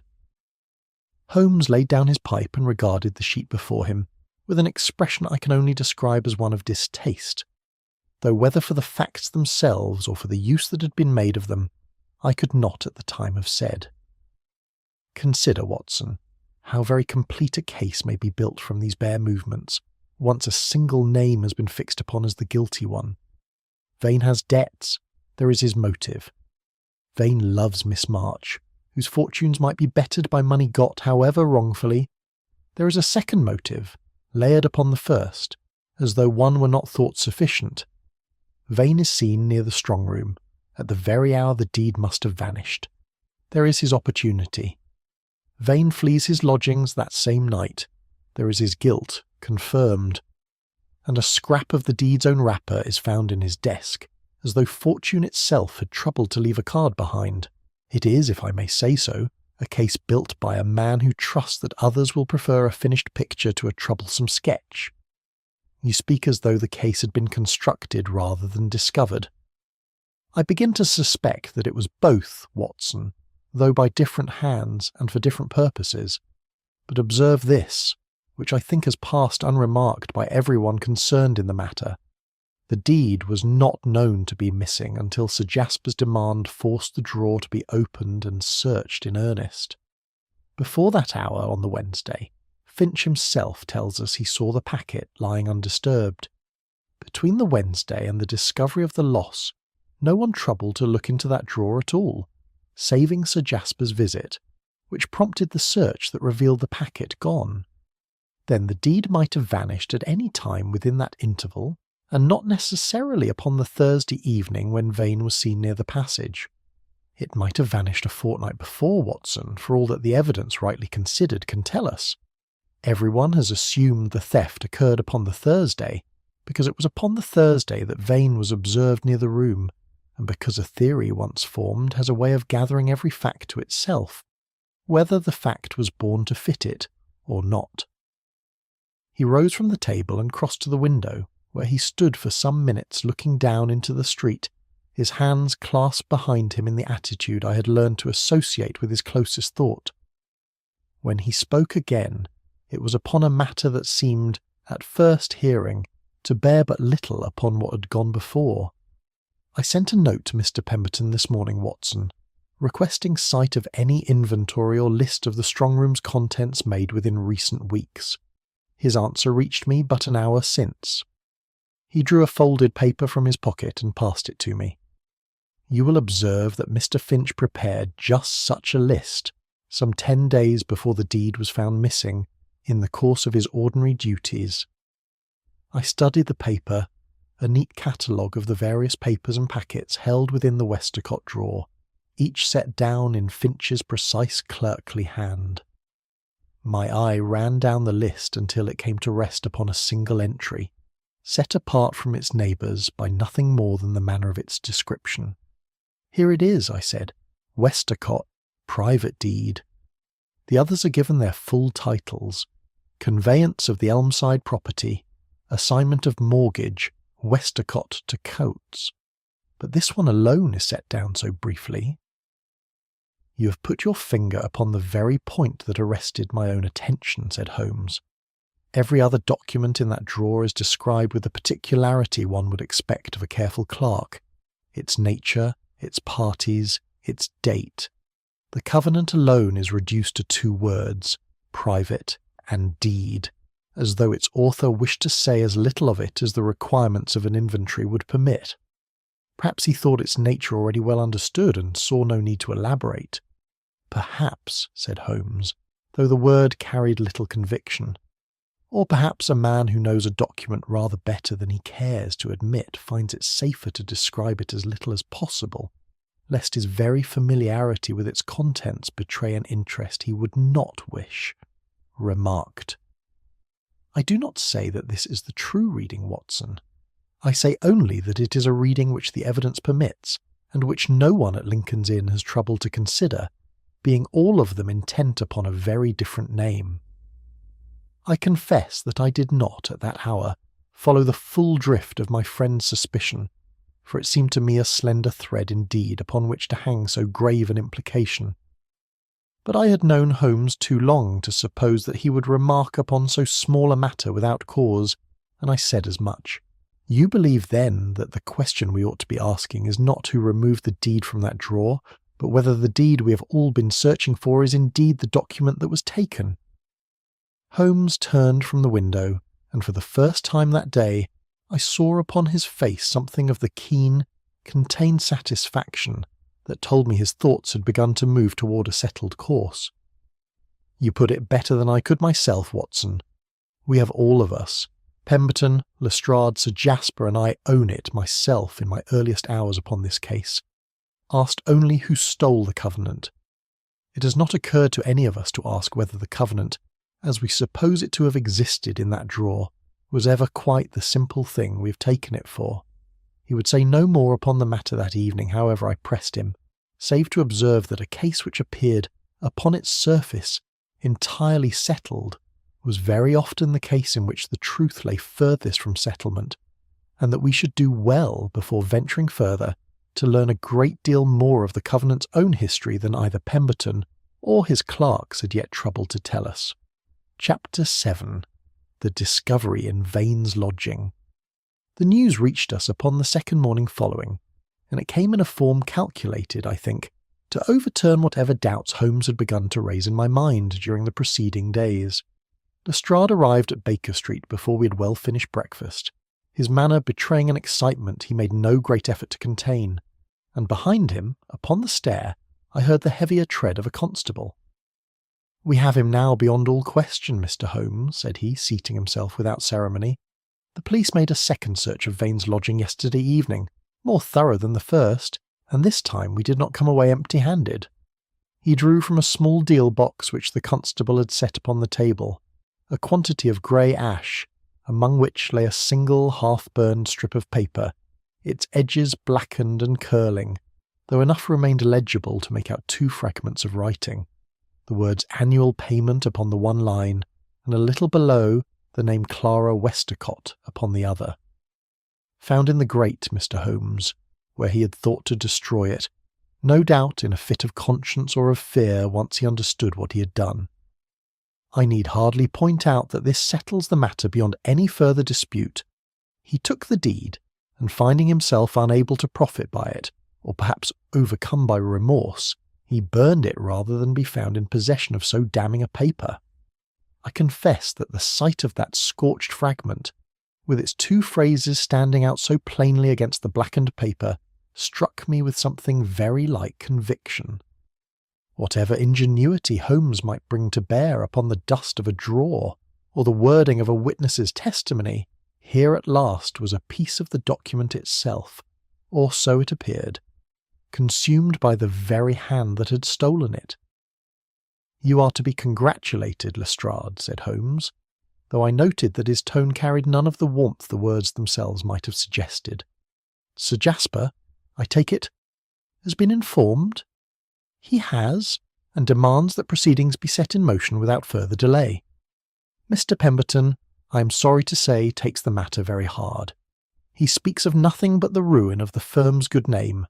Holmes laid down his pipe and regarded the sheet before him, with an expression I can only describe as one of distaste, though whether for the facts themselves or for the use that had been made of them, I could not at the time have said. Consider, Watson, how very complete a case may be built from these bare movements, once a single name has been fixed upon as the guilty one. Vane has debts, there is his motive. Vane loves Miss March, whose fortunes might be bettered by money got, however wrongfully. There is a second motive, layered upon the first, as though one were not thought sufficient. Vane is seen near the strong room, at the very hour the deed must have vanished. There is his opportunity. Vane flees his lodgings that same night. There is his guilt, confirmed. And a scrap of the deed's own wrapper is found in his desk, as though fortune itself had troubled to leave a card behind. It is, if I may say so, a case built by a man who trusts that others will prefer a finished picture to a troublesome sketch. You speak as though the case had been constructed rather than discovered. I begin to suspect that it was both, Watson, though by different hands and for different purposes. But observe this, which I think has passed unremarked by everyone concerned in the matter. The deed was not known to be missing until Sir Jasper's demand forced the drawer to be opened and searched in earnest. Before that hour on the Wednesday, Finch himself tells us he saw the packet lying undisturbed. Between the Wednesday and the discovery of the loss, no one troubled to look into that drawer at all, saving Sir Jasper's visit, which prompted the search that revealed the packet gone. Then the deed might have vanished at any time within that interval, and not necessarily upon the Thursday evening when Vane was seen near the passage. It might have vanished a fortnight before, Watson, for all that the evidence rightly considered can tell us. Everyone has assumed the theft occurred upon the Thursday, because it was upon the Thursday that Vane was observed near the room, and because a theory once formed has a way of gathering every fact to itself, whether the fact was born to fit it or not. He rose from the table and crossed to the window, where he stood for some minutes looking down into the street, his hands clasped behind him in the attitude I had learned to associate with his closest thought. When he spoke again, it was upon a matter that seemed, at first hearing, to bear but little upon what had gone before. I sent a note to Mr. Pemberton this morning, Watson, requesting sight of any inventory or list of the strong room's contents made within recent weeks. His answer reached me but an hour since. He drew a folded paper from his pocket and passed it to me. You will observe that Mr. Finch prepared just such a list, some 10 days before the deed was found missing, in the course of his ordinary duties. I studied the paper, a neat catalogue of the various papers and packets held within the Westacott drawer, each set down in Finch's precise clerkly hand. My eye ran down the list until it came to rest upon a single entry, set apart from its neighbours by nothing more than the manner of its description. Here it is, I said, Westacott, private deed. The others are given their full titles: conveyance of the Elmside property, assignment of mortgage, Westacott to Coates. But this one alone is set down so briefly. You have put your finger upon the very point that arrested my own attention, said Holmes. Every other document in that drawer is described with the particularity one would expect of a careful clerk: its nature, its parties, its date. The covenant alone is reduced to 2 words, private and deed, as though its author wished to say as little of it as the requirements of an inventory would permit. Perhaps he thought its nature already well understood and saw no need to elaborate. Perhaps, said Holmes, though the word carried little conviction. Or perhaps a man who knows a document rather better than he cares to admit finds it safer to describe it as little as possible, lest his very familiarity with its contents betray an interest he would not wish remarked. I do not say that this is the true reading, Watson. I say only that it is a reading which the evidence permits, and which no one at Lincoln's Inn has troubled to consider, being all of them intent upon a very different name. I confess that I did not, at that hour, follow the full drift of my friend's suspicion, for it seemed to me a slender thread indeed upon which to hang so grave an implication. But I had known Holmes too long to suppose that he would remark upon so small a matter without cause, and I said as much. You believe, then, that the question we ought to be asking is not who removed the deed from that drawer, but whether the deed we have all been searching for is indeed the document that was taken? Holmes turned from the window, and for the first time that day I saw upon his face something of the keen, contained satisfaction that told me his thoughts had begun to move toward a settled course. You put it better than I could myself, Watson. We have all of us, Pemberton, Lestrade, Sir Jasper, and I own it myself in my earliest hours upon this case, asked only who stole the covenant. It has not occurred to any of us to ask whether the covenant, as we suppose it to have existed in that drawer, was ever quite the simple thing we have taken it for. He would say no more upon the matter that evening, however I pressed him, save to observe that a case which appeared, upon its surface, entirely settled, was very often the case in which the truth lay furthest from settlement, and that we should do well, before venturing further, to learn a great deal more of the Covenant's own history than either Pemberton or his clerks had yet troubled to tell us. Chapter 7. The Discovery in Vane's Lodging. The news reached us upon the second morning following, and it came in a form calculated, I think, to overturn whatever doubts Holmes had begun to raise in my mind during the preceding days. Lestrade arrived at Baker Street before we had well finished breakfast, his manner betraying an excitement he made no great effort to contain, and behind him, upon the stair, I heard the heavier tread of a constable. "We have him now beyond all question, Mr. Holmes," said he, seating himself without ceremony. "The police made a second search of Vane's lodging yesterday evening, more thorough than the first, and this time we did not come away empty-handed." He drew from a small deal box which the constable had set upon the table a quantity of grey ash, among which lay a single half-burned strip of paper, its edges blackened and curling, though enough remained legible to make out two fragments of writing, the words "annual payment" upon the one line, and a little below the name Clara Westacott upon the other. "Found in the grate, Mr. Holmes, where he had thought to destroy it, no doubt in a fit of conscience or of fear once he understood what he had done. I need hardly point out that this settles the matter beyond any further dispute. He took the deed, and finding himself unable to profit by it, or perhaps overcome by remorse, he burned it rather than be found in possession of so damning a paper. I confess that the sight of that scorched fragment, with its two phrases standing out so plainly against the blackened paper, struck me with something very like conviction. Whatever ingenuity Holmes might bring to bear upon the dust of a drawer, or the wording of a witness's testimony, here at last was a piece of the document itself, or so it appeared, consumed by the very hand that had stolen it. "You are to be congratulated, Lestrade," said Holmes, though I noted that his tone carried none of the warmth the words themselves might have suggested. "Sir Jasper, I take it, has been informed?" "He has, and demands that proceedings be set in motion without further delay. Mr. Pemberton, I am sorry to say, takes the matter very hard. He speaks of nothing but the ruin of the firm's good name,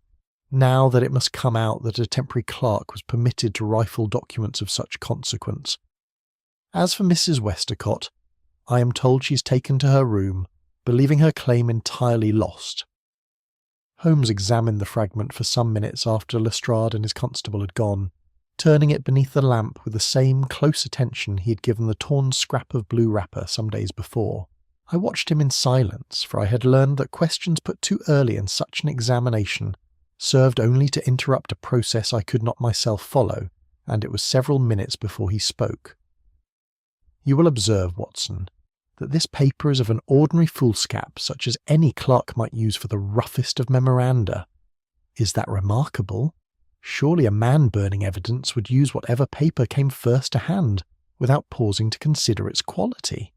now that it must come out that a temporary clerk was permitted to rifle documents of such consequence. As for Mrs. Westacott, I am told she is taken to her room, believing her claim entirely lost." Holmes examined the fragment for some minutes after Lestrade and his constable had gone, turning it beneath the lamp with the same close attention he had given the torn scrap of blue wrapper some days before. I watched him in silence, for I had learned that questions put too early in such an examination served only to interrupt a process I could not myself follow, and it was several minutes before he spoke. "You will observe, Watson, that this paper is of an ordinary foolscap such as any clerk might use for the roughest of memoranda. Is that remarkable? Surely a man burning evidence would use whatever paper came first to hand, without pausing to consider its quality.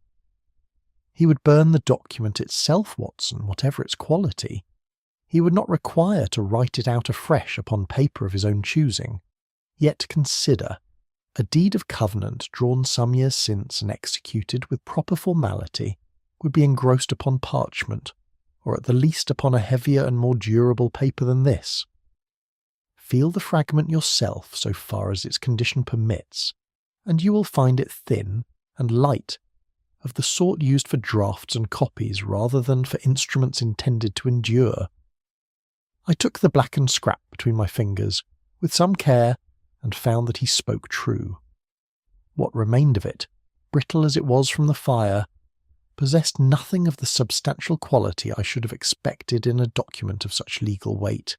He would burn the document itself, Watson, whatever its quality. He would not require to write it out afresh upon paper of his own choosing. Yet consider, a deed of covenant drawn some years since and executed with proper formality would be engrossed upon parchment, or at the least upon a heavier and more durable paper than this. Feel the fragment yourself so far as its condition permits, and you will find it thin and light, of the sort used for drafts and copies rather than for instruments intended to endure. I took the blackened scrap between my fingers with some care and found that he spoke true. What remained of it, brittle as it was from the fire, possessed nothing of the substantial quality I should have expected in a document of such legal weight.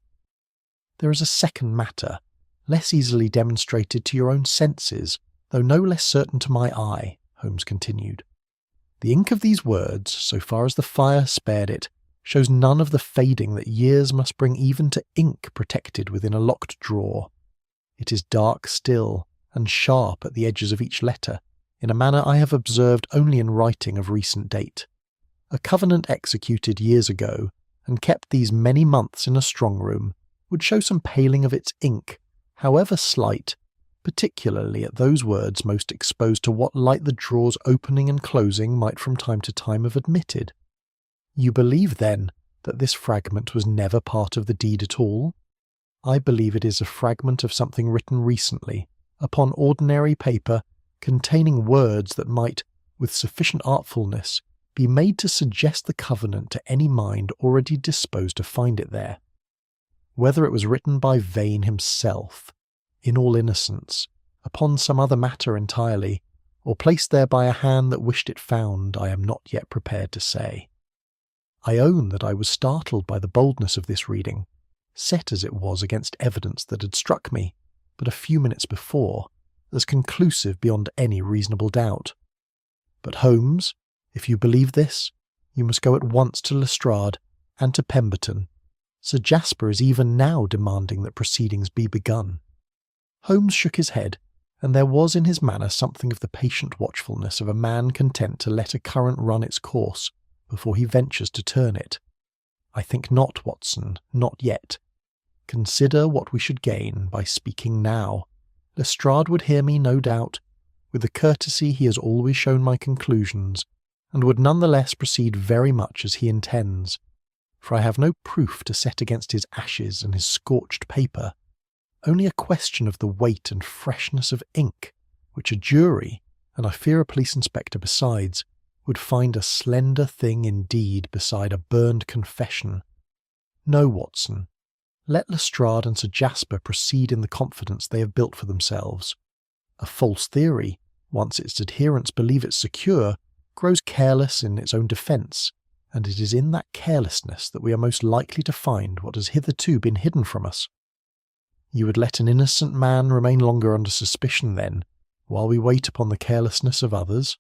There is a second matter, less easily demonstrated to your own senses, though no less certain to my eye, Holmes continued. The ink of these words, so far as the fire spared it, shows none of the fading that years must bring even to ink protected within a locked drawer. It is dark still, and sharp at the edges of each letter, in a manner I have observed only in writing of recent date. A covenant executed years ago, and kept these many months in a strong room, would show some paling of its ink, however slight, particularly at those words most exposed to what light the drawer's opening and closing might from time to time have admitted. You believe, then, that this fragment was never part of the deed at all? I believe it is a fragment of something written recently, upon ordinary paper, containing words that might, with sufficient artfulness, be made to suggest the covenant to any mind already disposed to find it there. Whether it was written by Vane himself, in all innocence, upon some other matter entirely, or placed there by a hand that wished it found, I am not yet prepared to say. I own that I was startled by the boldness of this reading, set as it was against evidence that had struck me, but a few minutes before, as conclusive beyond any reasonable doubt. But Holmes, if you believe this, you must go at once to Lestrade and to Pemberton. Sir Jasper is even now demanding that proceedings be begun. Holmes shook his head, and there was in his manner something of the patient watchfulness of a man content to let a current run its course before he ventures to turn it. I think not, Watson, not yet. Consider what we should gain by speaking now. Lestrade would hear me, no doubt, with the courtesy he has always shown my conclusions, and would none the less proceed very much as he intends, for I have no proof to set against his ashes and his scorched paper, only a question of the weight and freshness of ink, which a jury, and I fear a police inspector besides, would find a slender thing indeed beside a burned confession. No, Watson, let Lestrade and Sir Jasper proceed in the confidence they have built for themselves. A false theory, once its adherents believe it secure, grows careless in its own defence, and it is in that carelessness that we are most likely to find what has hitherto been hidden from us. You would let an innocent man remain longer under suspicion, then, while we wait upon the carelessness of others?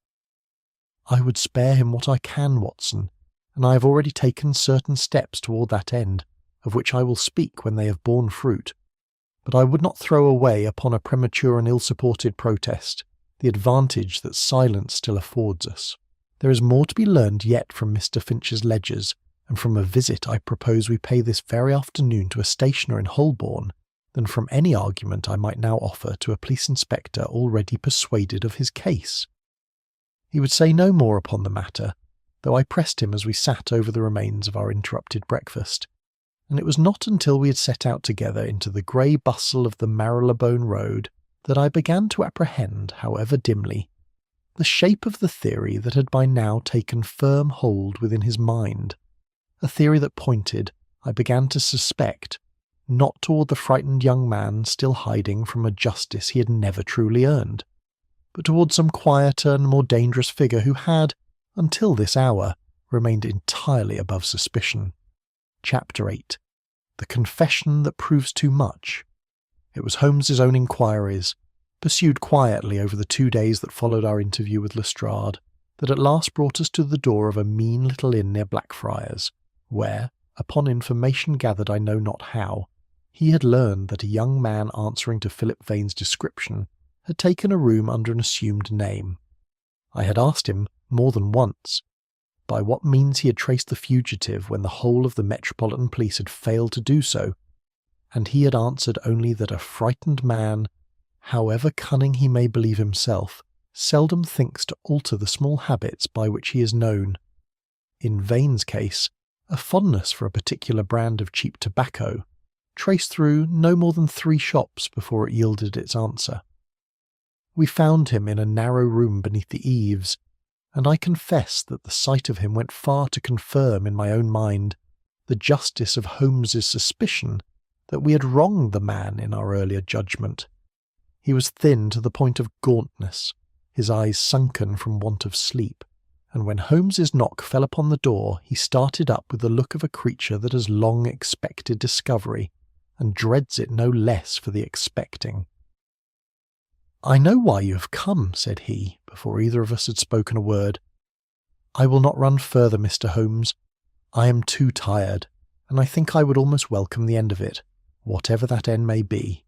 I would spare him what I can, Watson, and I have already taken certain steps toward that end, of which I will speak when they have borne fruit. But I would not throw away upon a premature and ill-supported protest the advantage that silence still affords us. There is more to be learned yet from Mr. Finch's ledgers, and from a visit I propose we pay this very afternoon to a stationer in Holborn, than from any argument I might now offer to a police inspector already persuaded of his case. He would say no more upon the matter, though I pressed him as we sat over the remains of our interrupted breakfast, and it was not until we had set out together into the grey bustle of the Marylebone Road that I began to apprehend, however dimly, the shape of the theory that had by now taken firm hold within his mind, a theory that pointed, I began to suspect, not toward the frightened young man still hiding from a justice he had never truly earned, but toward some quieter and more dangerous figure who had, until this hour, remained entirely above suspicion. Chapter 8. The Confession That Proves Too Much. It was Holmes's own inquiries, pursued quietly over the 2 days that followed our interview with Lestrade, that at last brought us to the door of a mean little inn near Blackfriars, where, upon information gathered I know not how, he had learned that a young man answering to Philip Vane's description had taken a room under an assumed name. I had asked him, more than once, by what means he had traced the fugitive when the whole of the Metropolitan Police had failed to do so, and he had answered only that a frightened man however cunning he may believe himself, seldom thinks to alter the small habits by which he is known. In Vane's case, a fondness for a particular brand of cheap tobacco traced through no more than 3 shops before it yielded its answer. We found him in a narrow room beneath the eaves, and I confess that the sight of him went far to confirm in my own mind the justice of Holmes's suspicion that we had wronged the man in our earlier judgment. He was thin to the point of gauntness, his eyes sunken from want of sleep, and when Holmes's knock fell upon the door, he started up with the look of a creature that has long expected discovery, and dreads it no less for the expecting. "I know why you have come," said he, before either of us had spoken a word. "I will not run further, Mr. Holmes. I am too tired, and I think I would almost welcome the end of it, whatever that end may be."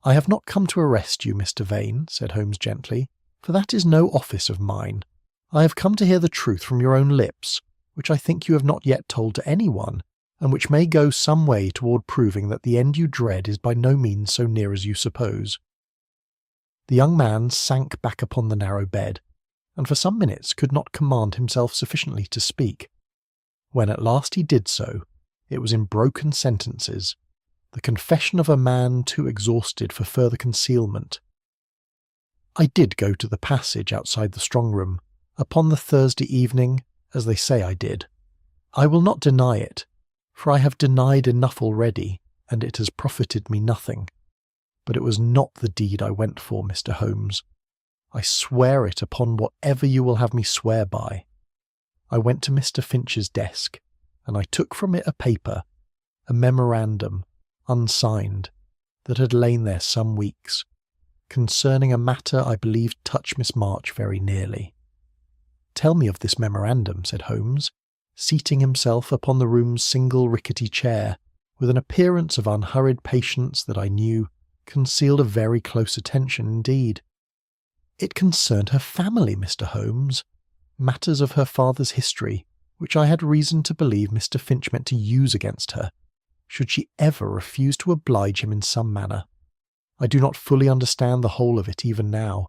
"I have not come to arrest you, Mr. Vane," said Holmes gently, "for that is no office of mine. I have come to hear the truth from your own lips, which I think you have not yet told to anyone, and which may go some way toward proving that the end you dread is by no means so near as you suppose." The young man sank back upon the narrow bed, and for some minutes could not command himself sufficiently to speak. When at last he did so, it was in broken sentences, the confession of a man too exhausted for further concealment. "I did go to the passage outside the strong-room, upon the Thursday evening, as they say I did. I will not deny it, for I have denied enough already, and it has profited me nothing. But it was not the deed I went for, Mr. Holmes. I swear it upon whatever you will have me swear by. I went to Mr. Finch's desk, and I took from it a paper, a memorandum, unsigned, that had lain there some weeks, concerning a matter I believed touched Miss March very nearly." "Tell me of this memorandum," said Holmes, seating himself upon the room's single rickety chair, with an appearance of unhurried patience that I knew concealed a very close attention indeed. "It concerned her family, Mr. Holmes, matters of her father's history, which I had reason to believe Mr. Finch meant to use against her, should she ever refuse to oblige him in some manner. I do not fully understand the whole of it even now,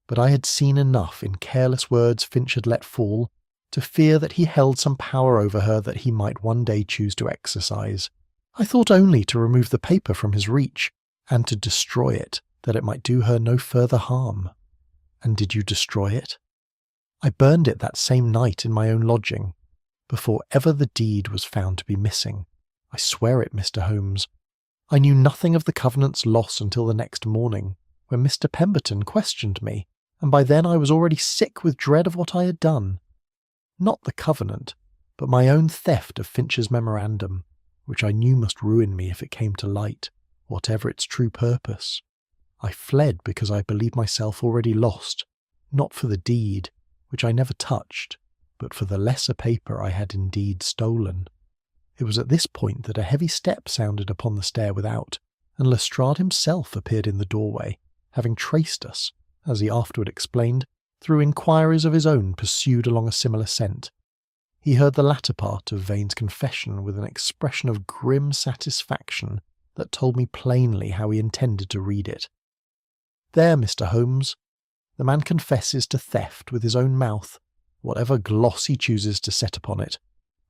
but I had seen enough in careless words Finch had let fall to fear that he held some power over her that he might one day choose to exercise. I thought only to remove the paper from his reach, and to destroy it, that it might do her no further harm." "And did you destroy it?" "I burned it that same night in my own lodging, before ever the deed was found to be missing. I swear it, Mr. Holmes. I knew nothing of the Covenant's loss until the next morning, when Mr. Pemberton questioned me, and by then I was already sick with dread of what I had done. Not the Covenant, but my own theft of Finch's memorandum, which I knew must ruin me if it came to light, whatever its true purpose. I fled because I believed myself already lost, not for the deed, which I never touched, but for the lesser paper I had indeed stolen." It was at this point that a heavy step sounded upon the stair without, and Lestrade himself appeared in the doorway, having traced us, as he afterward explained, through inquiries of his own pursued along a similar scent. He heard the latter part of Vane's confession with an expression of grim satisfaction that told me plainly how he intended to read it. "There, Mr. Holmes, the man confesses to theft with his own mouth, whatever gloss he chooses to set upon it.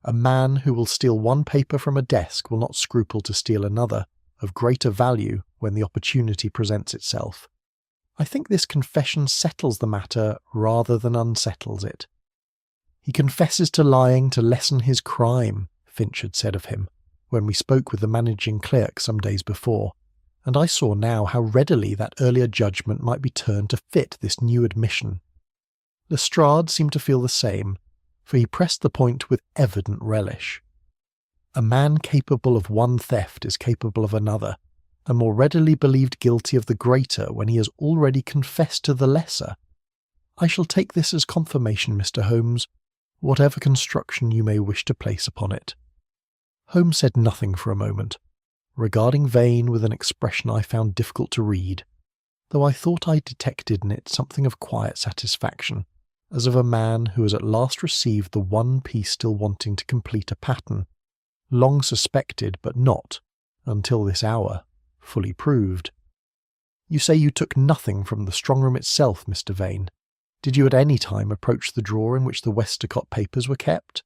A man who will steal one paper from a desk will not scruple to steal another, of greater value, when the opportunity presents itself. I think this confession settles the matter rather than unsettles it. He confesses to lying to lessen his crime," Finch had said of him, when we spoke with the managing clerk some days before, and I saw now how readily that earlier judgment might be turned to fit this new admission. Lestrade seemed to feel the same, for he pressed the point with evident relish. "A man capable of one theft is capable of another, and more readily believed guilty of the greater when he has already confessed to the lesser. I shall take this as confirmation, Mr. Holmes, whatever construction you may wish to place upon it." Holmes said nothing for a moment, regarding Vane with an expression I found difficult to read, though I thought I detected in it something of quiet satisfaction, as of a man who has at last received the one piece still wanting to complete a pattern, long suspected but not, until this hour, fully proved. You say you took nothing from the strong room itself, Mr. Vane. Did you at any time approach the drawer in which the Westacott papers were kept?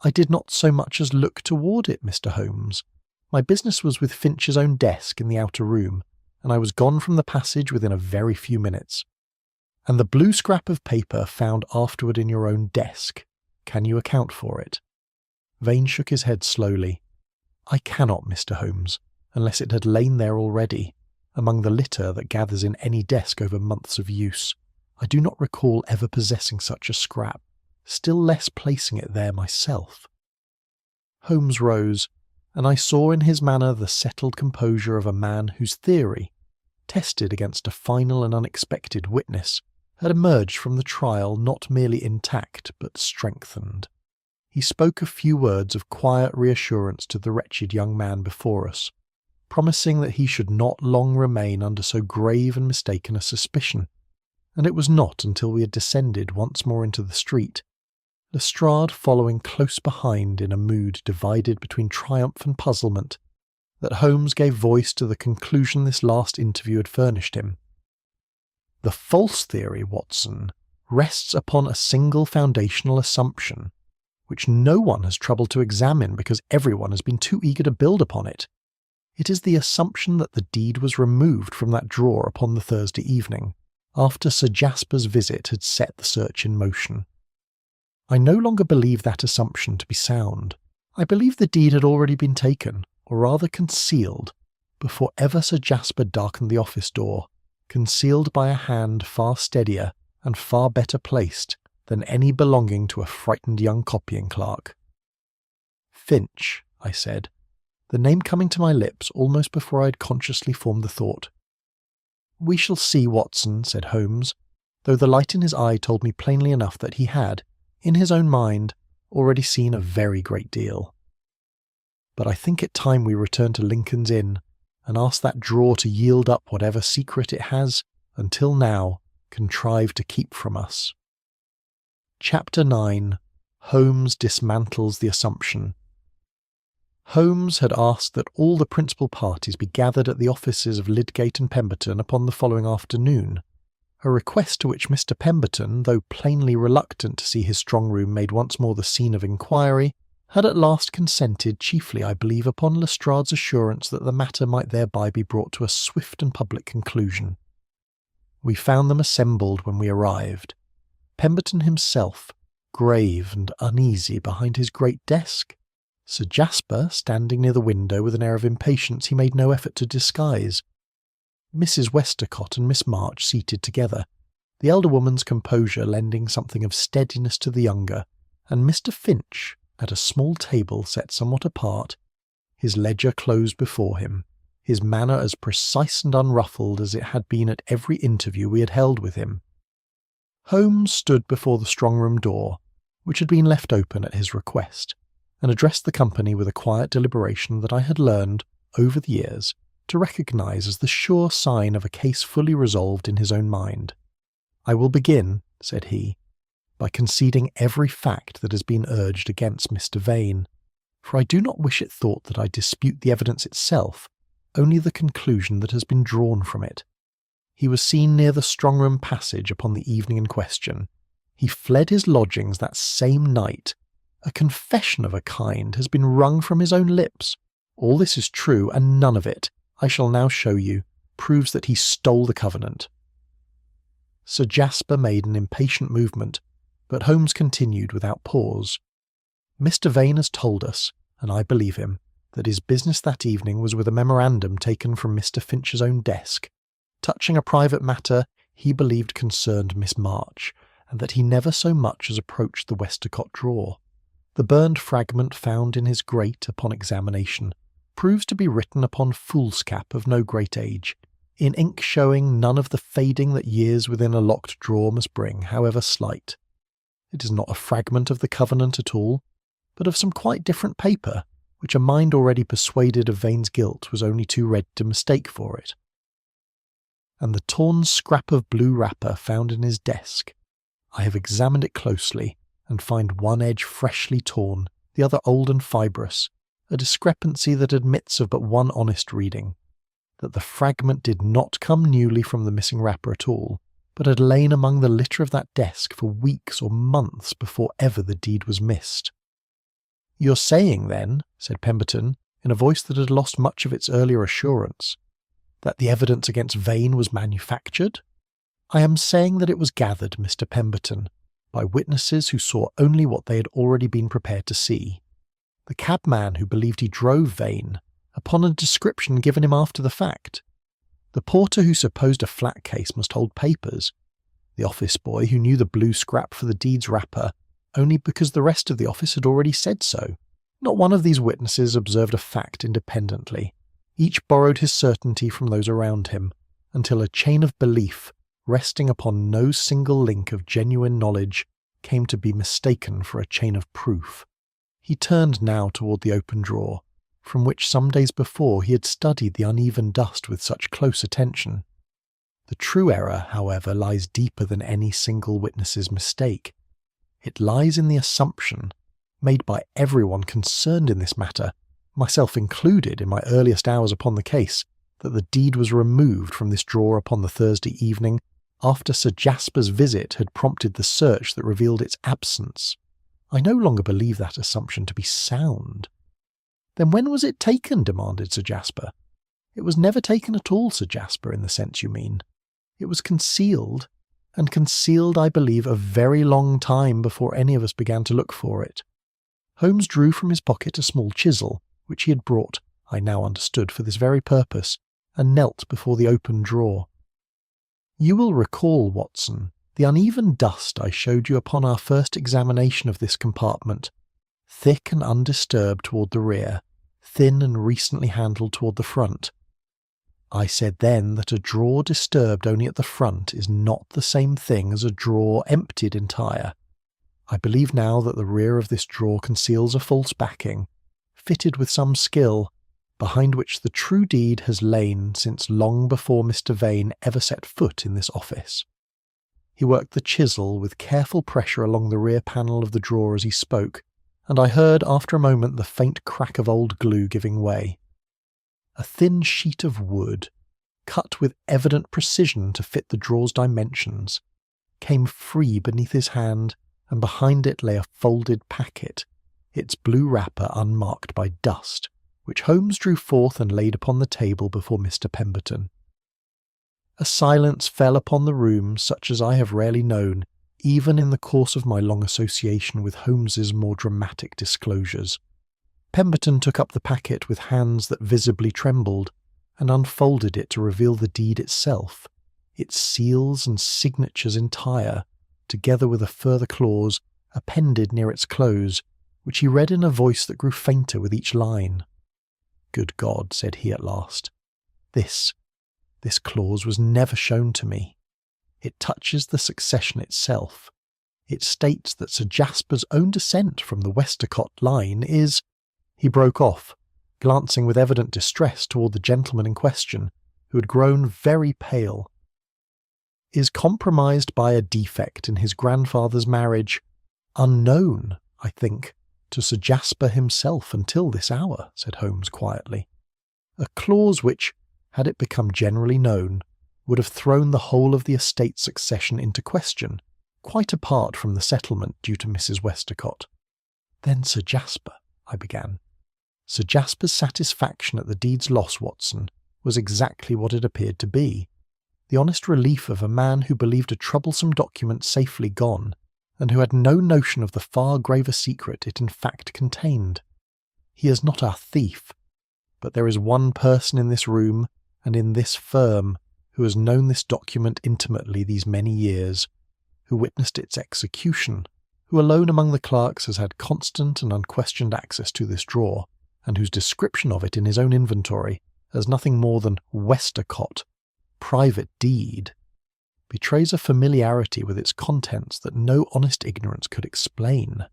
I did not so much as look toward it, Mr. Holmes. My business was with Finch's own desk in the outer room, and I was gone from the passage within a very few minutes. And the blue scrap of paper found afterward in your own desk, can you account for it? Vane shook his head slowly. I cannot, Mr. Holmes, unless it had lain there already, among the litter that gathers in any desk over months of use. I do not recall ever possessing such a scrap, still less placing it there myself. Holmes rose, and I saw in his manner the settled composure of a man whose theory, tested against a final and unexpected witness, had emerged from the trial not merely intact but strengthened. He spoke a few words of quiet reassurance to the wretched young man before us, promising that he should not long remain under so grave and mistaken a suspicion, and it was not until we had descended once more into the street, Lestrade following close behind in a mood divided between triumph and puzzlement, that Holmes gave voice to the conclusion this last interview had furnished him. The false theory, Watson, rests upon a single foundational assumption, which no one has troubled to examine because everyone has been too eager to build upon it. It is the assumption that the deed was removed from that drawer upon the Thursday evening, after Sir Jasper's visit had set the search in motion. I no longer believe that assumption to be sound. I believe the deed had already been taken, or rather concealed, before ever Sir Jasper darkened the office door, concealed by a hand far steadier and far better placed than any belonging to a frightened young copying clerk. Finch, I said, the name coming to my lips almost before I had consciously formed the thought. We shall see, Watson, said Holmes, though the light in his eye told me plainly enough that he had, in his own mind, already seen a very great deal. But I think it time we return to Lincoln's Inn and ask that drawer to yield up whatever secret it has, until now, contrived to keep from us. Chapter 9. Holmes dismantles the assumption. Holmes had asked that all the principal parties be gathered at the offices of Lydgate and Pemberton upon the following afternoon, a request to which Mr. Pemberton, though plainly reluctant to see his strong room made once more the scene of inquiry, had at last consented, chiefly, I believe, upon Lestrade's assurance that the matter might thereby be brought to a swift and public conclusion. We found them assembled when we arrived. Pemberton himself, grave and uneasy behind his great desk, Sir Jasper standing near the window with an air of impatience he made no effort to disguise, Mrs. Westacott and Miss March seated together, the elder woman's composure lending something of steadiness to the younger, and Mr. Finch, at a small table set somewhat apart, his ledger closed before him, his manner as precise and unruffled as it had been at every interview we had held with him. Holmes stood before the strong-room door, which had been left open at his request, and addressed the company with a quiet deliberation that I had learned, over the years, to recognise as the sure sign of a case fully resolved in his own mind. I will begin, said he, by conceding every fact that has been urged against Mr. Vane, for I do not wish it thought that I dispute the evidence itself, only the conclusion that has been drawn from it. He was seen near the strong-room passage upon the evening in question. He fled his lodgings that same night. A confession of a kind has been wrung from his own lips. All this is true, and none of it, I shall now show you, proves that he stole the covenant. Sir Jasper made an impatient movement, but Holmes continued without pause. Mr. Vane has told us, and I believe him, that his business that evening was with a memorandum taken from Mr. Finch's own desk, touching a private matter he believed concerned Miss March, and that he never so much as approached the Westacott drawer. The burned fragment found in his grate upon examination proves to be written upon foolscap of no great age, in ink showing none of the fading that years within a locked drawer must bring, however slight. It is not a fragment of the covenant at all, but of some quite different paper, which a mind already persuaded of Vane's guilt was only too ready to mistake for it. And the torn scrap of blue wrapper found in his desk. I have examined it closely, and find one edge freshly torn, the other old and fibrous, a discrepancy that admits of but one honest reading. that the fragment did not come newly from the missing wrapper at all, but had lain among the litter of that desk for weeks or months before ever the deed was missed. "You're saying, then," said Pemberton, in a voice that had lost much of its earlier assurance, "that the evidence against Vane was manufactured?" "I am saying that it was gathered, Mr. Pemberton, by witnesses who saw only what they had already been prepared to see. The cabman who believed he drove Vane, upon a description given him after the fact. The porter who supposed a flat case must hold papers. The office boy who knew the blue scrap for the deed's wrapper only because the rest of the office had already said so. Not one of these witnesses observed a fact independently. Each borrowed his certainty from those around him, until a chain of belief, resting upon no single link of genuine knowledge, came to be mistaken for a chain of proof." He turned now toward the open drawer, from which some days before he had studied the uneven dust with such close attention. The true error, however, lies deeper than any single witness's mistake. It lies in the assumption, made by everyone concerned in this matter, myself included in my earliest hours upon the case, that the deed was removed from this drawer upon the Thursday evening after Sir Jasper's visit had prompted the search that revealed its absence. I no longer believe that assumption to be sound. "Then when was it taken?" demanded Sir Jasper. "It was never taken at all, Sir Jasper, in the sense you mean. It was concealed, and concealed, I believe, a very long time before any of us began to look for it." Holmes drew from his pocket a small chisel, which he had brought, I now understood, for this very purpose, and knelt before the open drawer. "You will recall, Watson, the uneven dust I showed you upon our first examination of this compartment, thick and undisturbed toward the rear, thin and recently handled toward the front. I said then that a drawer disturbed only at the front is not the same thing as a drawer emptied entire. I believe now that the rear of this drawer conceals a false backing, fitted with some skill, behind which the true deed has lain since long before Mr. Vane ever set foot in this office." He worked the chisel with careful pressure along the rear panel of the drawer as he spoke, and I heard after a moment the faint crack of old glue giving way. A thin sheet of wood, cut with evident precision to fit the drawer's dimensions, came free beneath his hand, and behind it lay a folded packet, its blue wrapper unmarked by dust, which Holmes drew forth and laid upon the table before Mr. Pemberton. A silence fell upon the room such as I have rarely known, even in the course of my long association with Holmes's more dramatic disclosures. Pemberton took up the packet with hands that visibly trembled, and unfolded it to reveal the deed itself, its seals and signatures entire, together with a further clause appended near its close, which he read in a voice that grew fainter with each line. "Good God," said he at last, This clause was never shown to me. It touches the succession itself. It states that Sir Jasper's own descent from the Westacott line is—" He broke off, glancing with evident distress toward the gentleman in question, who had grown very pale. "Is compromised by a defect in his grandfather's marriage, unknown, I think, to Sir Jasper himself until this hour," said Holmes quietly. "A clause which, had it become generally known, would have thrown the whole of the estate succession into question, quite apart from the settlement due to Mrs. Westacott." "Then Sir Jasper," I began. "Sir Jasper's satisfaction at the deed's loss, Watson, was exactly what it appeared to be. The honest relief of a man who believed a troublesome document safely gone, and who had no notion of the far graver secret it in fact contained. He is not our thief, but there is one person in this room and in this firm who has known this document intimately these many years, who witnessed its execution, who alone among the clerks has had constant and unquestioned access to this drawer, and whose description of it in his own inventory, as nothing more than Westacott, private deed, betrays a familiarity with its contents that no honest ignorance could explain."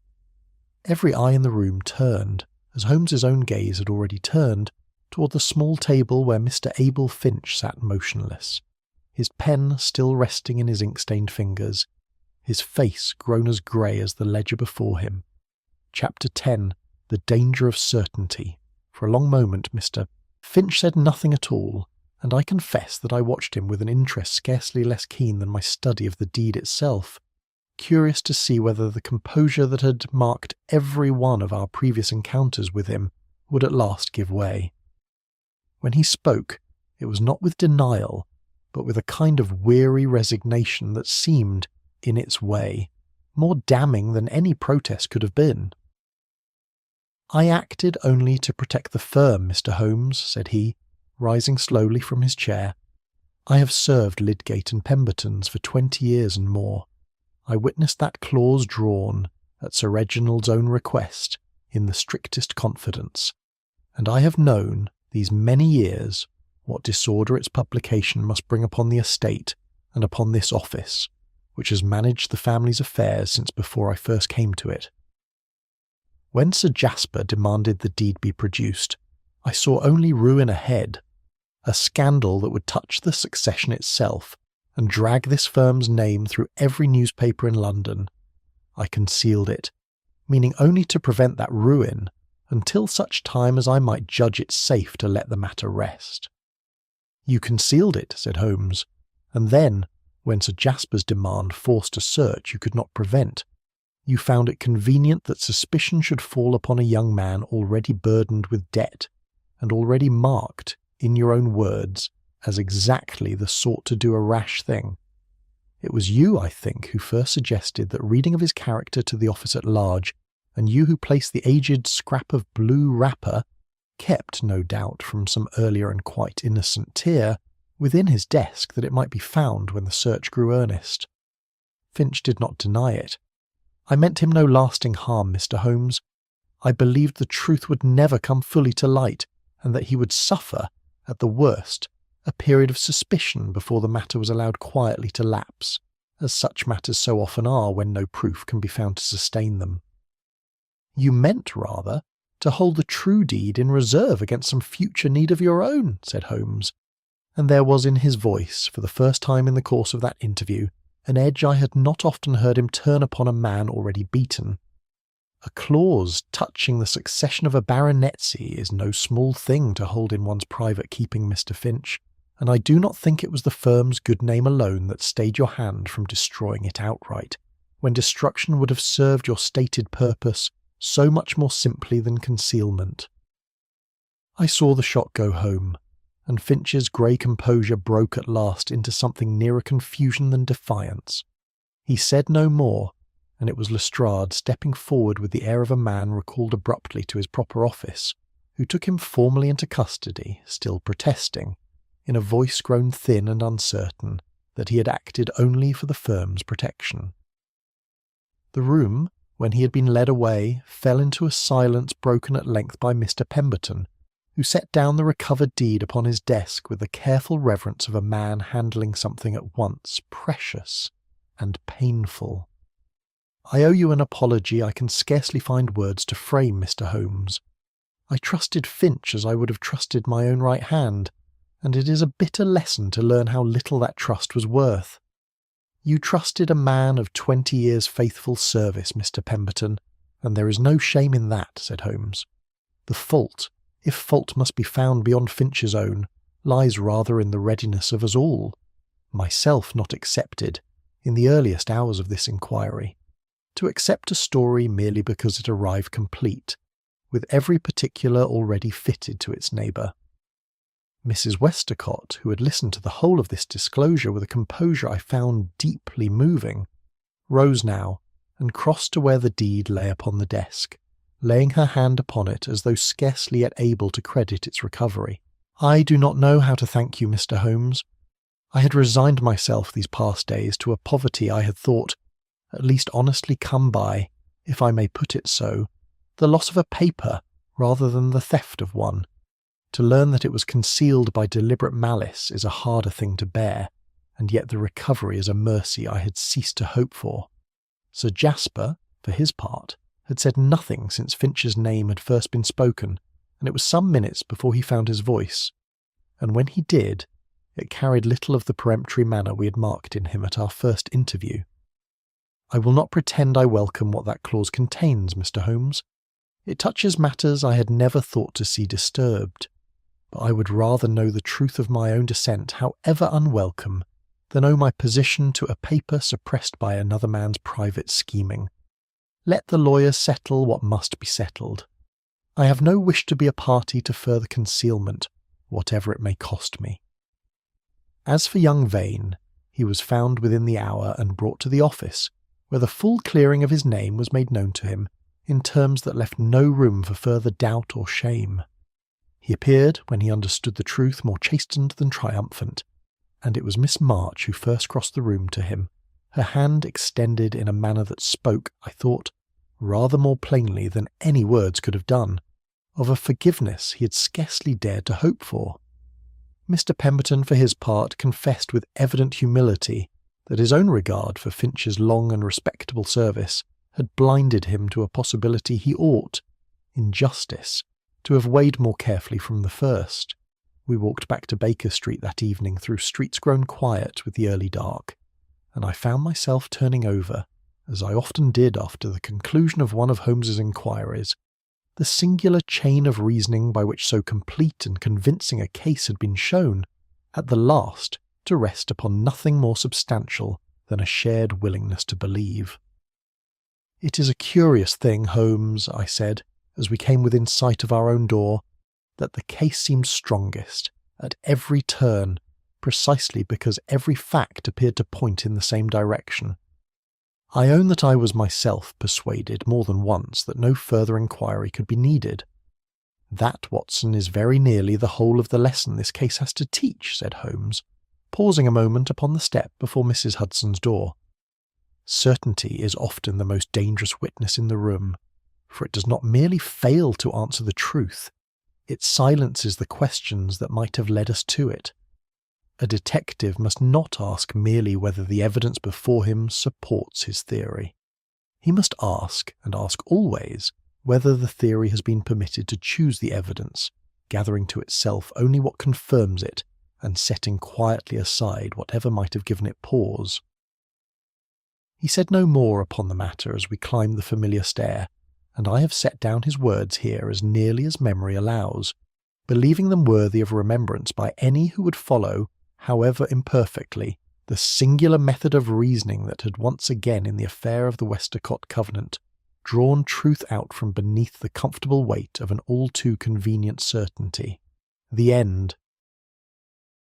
Every eye in the room turned, as Holmes's own gaze had already turned, toward the small table where Mr. Abel Finch sat motionless, his pen still resting in his ink-stained fingers, his face grown as grey as the ledger before him. Chapter 10. The Danger of Certainty. For a long moment Mr. Finch said nothing at all, and I confess that I watched him with an interest scarcely less keen than my study of the deed itself, curious to see whether the composure that had marked every one of our previous encounters with him would at last give way. When he spoke, it was not with denial, but with a kind of weary resignation that seemed, in its way, more damning than any protest could have been. "I acted only to protect the firm, Mr. Holmes," said he, rising slowly from his chair. "I have served Lydgate and Pemberton's for 20 years and more. I witnessed that clause drawn, at Sir Reginald's own request, in the strictest confidence, and I have known, these many years, what disorder its publication must bring upon the estate and upon this office, which has managed the family's affairs since before I first came to it. When Sir Jasper demanded the deed be produced, I saw only ruin ahead, a scandal that would touch the succession itself and drag this firm's name through every newspaper in London. I concealed it, meaning only to prevent that ruin until such time as I might judge it safe to let the matter rest." "You concealed it," said Holmes, "and then, when Sir Jasper's demand forced a search you could not prevent, you found it convenient that suspicion should fall upon a young man already burdened with debt, and already marked, in your own words, as exactly the sort to do a rash thing. It was you, I think, who first suggested that reading of his character to the office at large, and you who placed the aged scrap of blue wrapper, kept, no doubt, from some earlier and quite innocent tear, within his desk that it might be found when the search grew earnest. Finch did not deny it. I meant him no lasting harm, Mr. Holmes. I believed the truth would never come fully to light, and that he would suffer, at the worst, a period of suspicion before the matter was allowed quietly to lapse, as such matters so often are when no proof can be found to sustain them." "You meant, rather, to hold the true deed in reserve against some future need of your own," said Holmes, and there was in his voice, for the first time in the course of that interview, an edge I had not often heard him turn upon a man already beaten. "A clause touching the succession of a baronetcy is no small thing to hold in one's private keeping, Mr. Finch, and I do not think it was the firm's good name alone that stayed your hand from destroying it outright, when destruction would have served your stated purpose so much more simply than concealment." I saw the shot go home, and Finch's grey composure broke at last into something nearer confusion than defiance. He said no more, and it was Lestrade stepping forward with the air of a man recalled abruptly to his proper office, who took him formally into custody, still protesting, in a voice grown thin and uncertain, that he had acted only for the firm's protection. The room, when he had been led away, fell into a silence broken at length by Mr. Pemberton, who set down the recovered deed upon his desk with the careful reverence of a man handling something at once precious and painful. "I owe you an apology I can scarcely find words to frame, Mr. Holmes. I trusted Finch as I would have trusted my own right hand, and it is a bitter lesson to learn how little that trust was worth. You trusted a man of 20 years' faithful service, Mr. Pemberton, and there is no shame in that," said Holmes. "The fault, if fault must be found beyond Finch's own, lies rather in the readiness of us all, myself not excepted, in the earliest hours of this inquiry, to accept a story merely because it arrived complete, with every particular already fitted to its neighbour." Mrs. Westacott, who had listened to the whole of this disclosure with a composure I found deeply moving, rose now and crossed to where the deed lay upon the desk, laying her hand upon it as though scarcely yet able to credit its recovery. "I do not know how to thank you, Mr. Holmes. I had resigned myself these past days to a poverty I had thought, at least honestly come by, if I may put it so, the loss of a paper rather than the theft of one. To learn that it was concealed by deliberate malice is a harder thing to bear, and yet the recovery is a mercy I had ceased to hope for. Sir Jasper, for his part, had said nothing since Finch's name had first been spoken, and it was some minutes before he found his voice, and when he did, it carried little of the peremptory manner we had marked in him at our first interview. I will not pretend I welcome what that clause contains, Mr. Holmes. It touches matters I had never thought to see disturbed. but I would rather know the truth of my own dissent, however unwelcome, than owe my position to a paper suppressed by another man's private scheming. Let the lawyers settle what must be settled. I have no wish to be a party to further concealment, whatever it may cost me. As for young Vane, he was found within the hour and brought to the office, where the full clearing of his name was made known to him in terms that left no room for further doubt or shame. He appeared, when he understood the truth, more chastened than triumphant, and it was Miss March who first crossed the room to him, her hand extended in a manner that spoke, I thought, rather more plainly than any words could have done, of a forgiveness he had scarcely dared to hope for. Mr. Pemberton, for his part, confessed with evident humility that his own regard for Finch's long and respectable service had blinded him to a possibility he ought, in justice, to have weighed more carefully from the first. We walked back to Baker Street that evening through streets grown quiet with the early dark, and I found myself turning over, as I often did after the conclusion of one of Holmes's inquiries, the singular chain of reasoning by which so complete and convincing a case had been shown, at the last, to rest upon nothing more substantial than a shared willingness to believe. "It is a curious thing, Holmes," I said, as we came within sight of our own door, "that the case seemed strongest, at every turn, precisely because every fact appeared to point in the same direction. I own that I was myself persuaded more than once that no further inquiry could be needed. That, Watson, is very nearly the whole of the lesson this case has to teach," said Holmes, pausing a moment upon the step before Mrs. Hudson's door. "Certainty is often the most dangerous witness in the room, for it does not merely fail to answer the truth, it silences the questions that might have led us to it. A detective must not ask merely whether the evidence before him supports his theory. He must ask, and ask always, whether the theory has been permitted to choose the evidence, gathering to itself only what confirms it, and setting quietly aside whatever might have given it pause." He said no more upon the matter as we climbed the familiar stair, and I have set down his words here as nearly as memory allows, believing them worthy of remembrance by any who would follow, however imperfectly, the singular method of reasoning that had once again in the affair of the Westacott Covenant drawn truth out from beneath the comfortable weight of an all too convenient certainty. The end,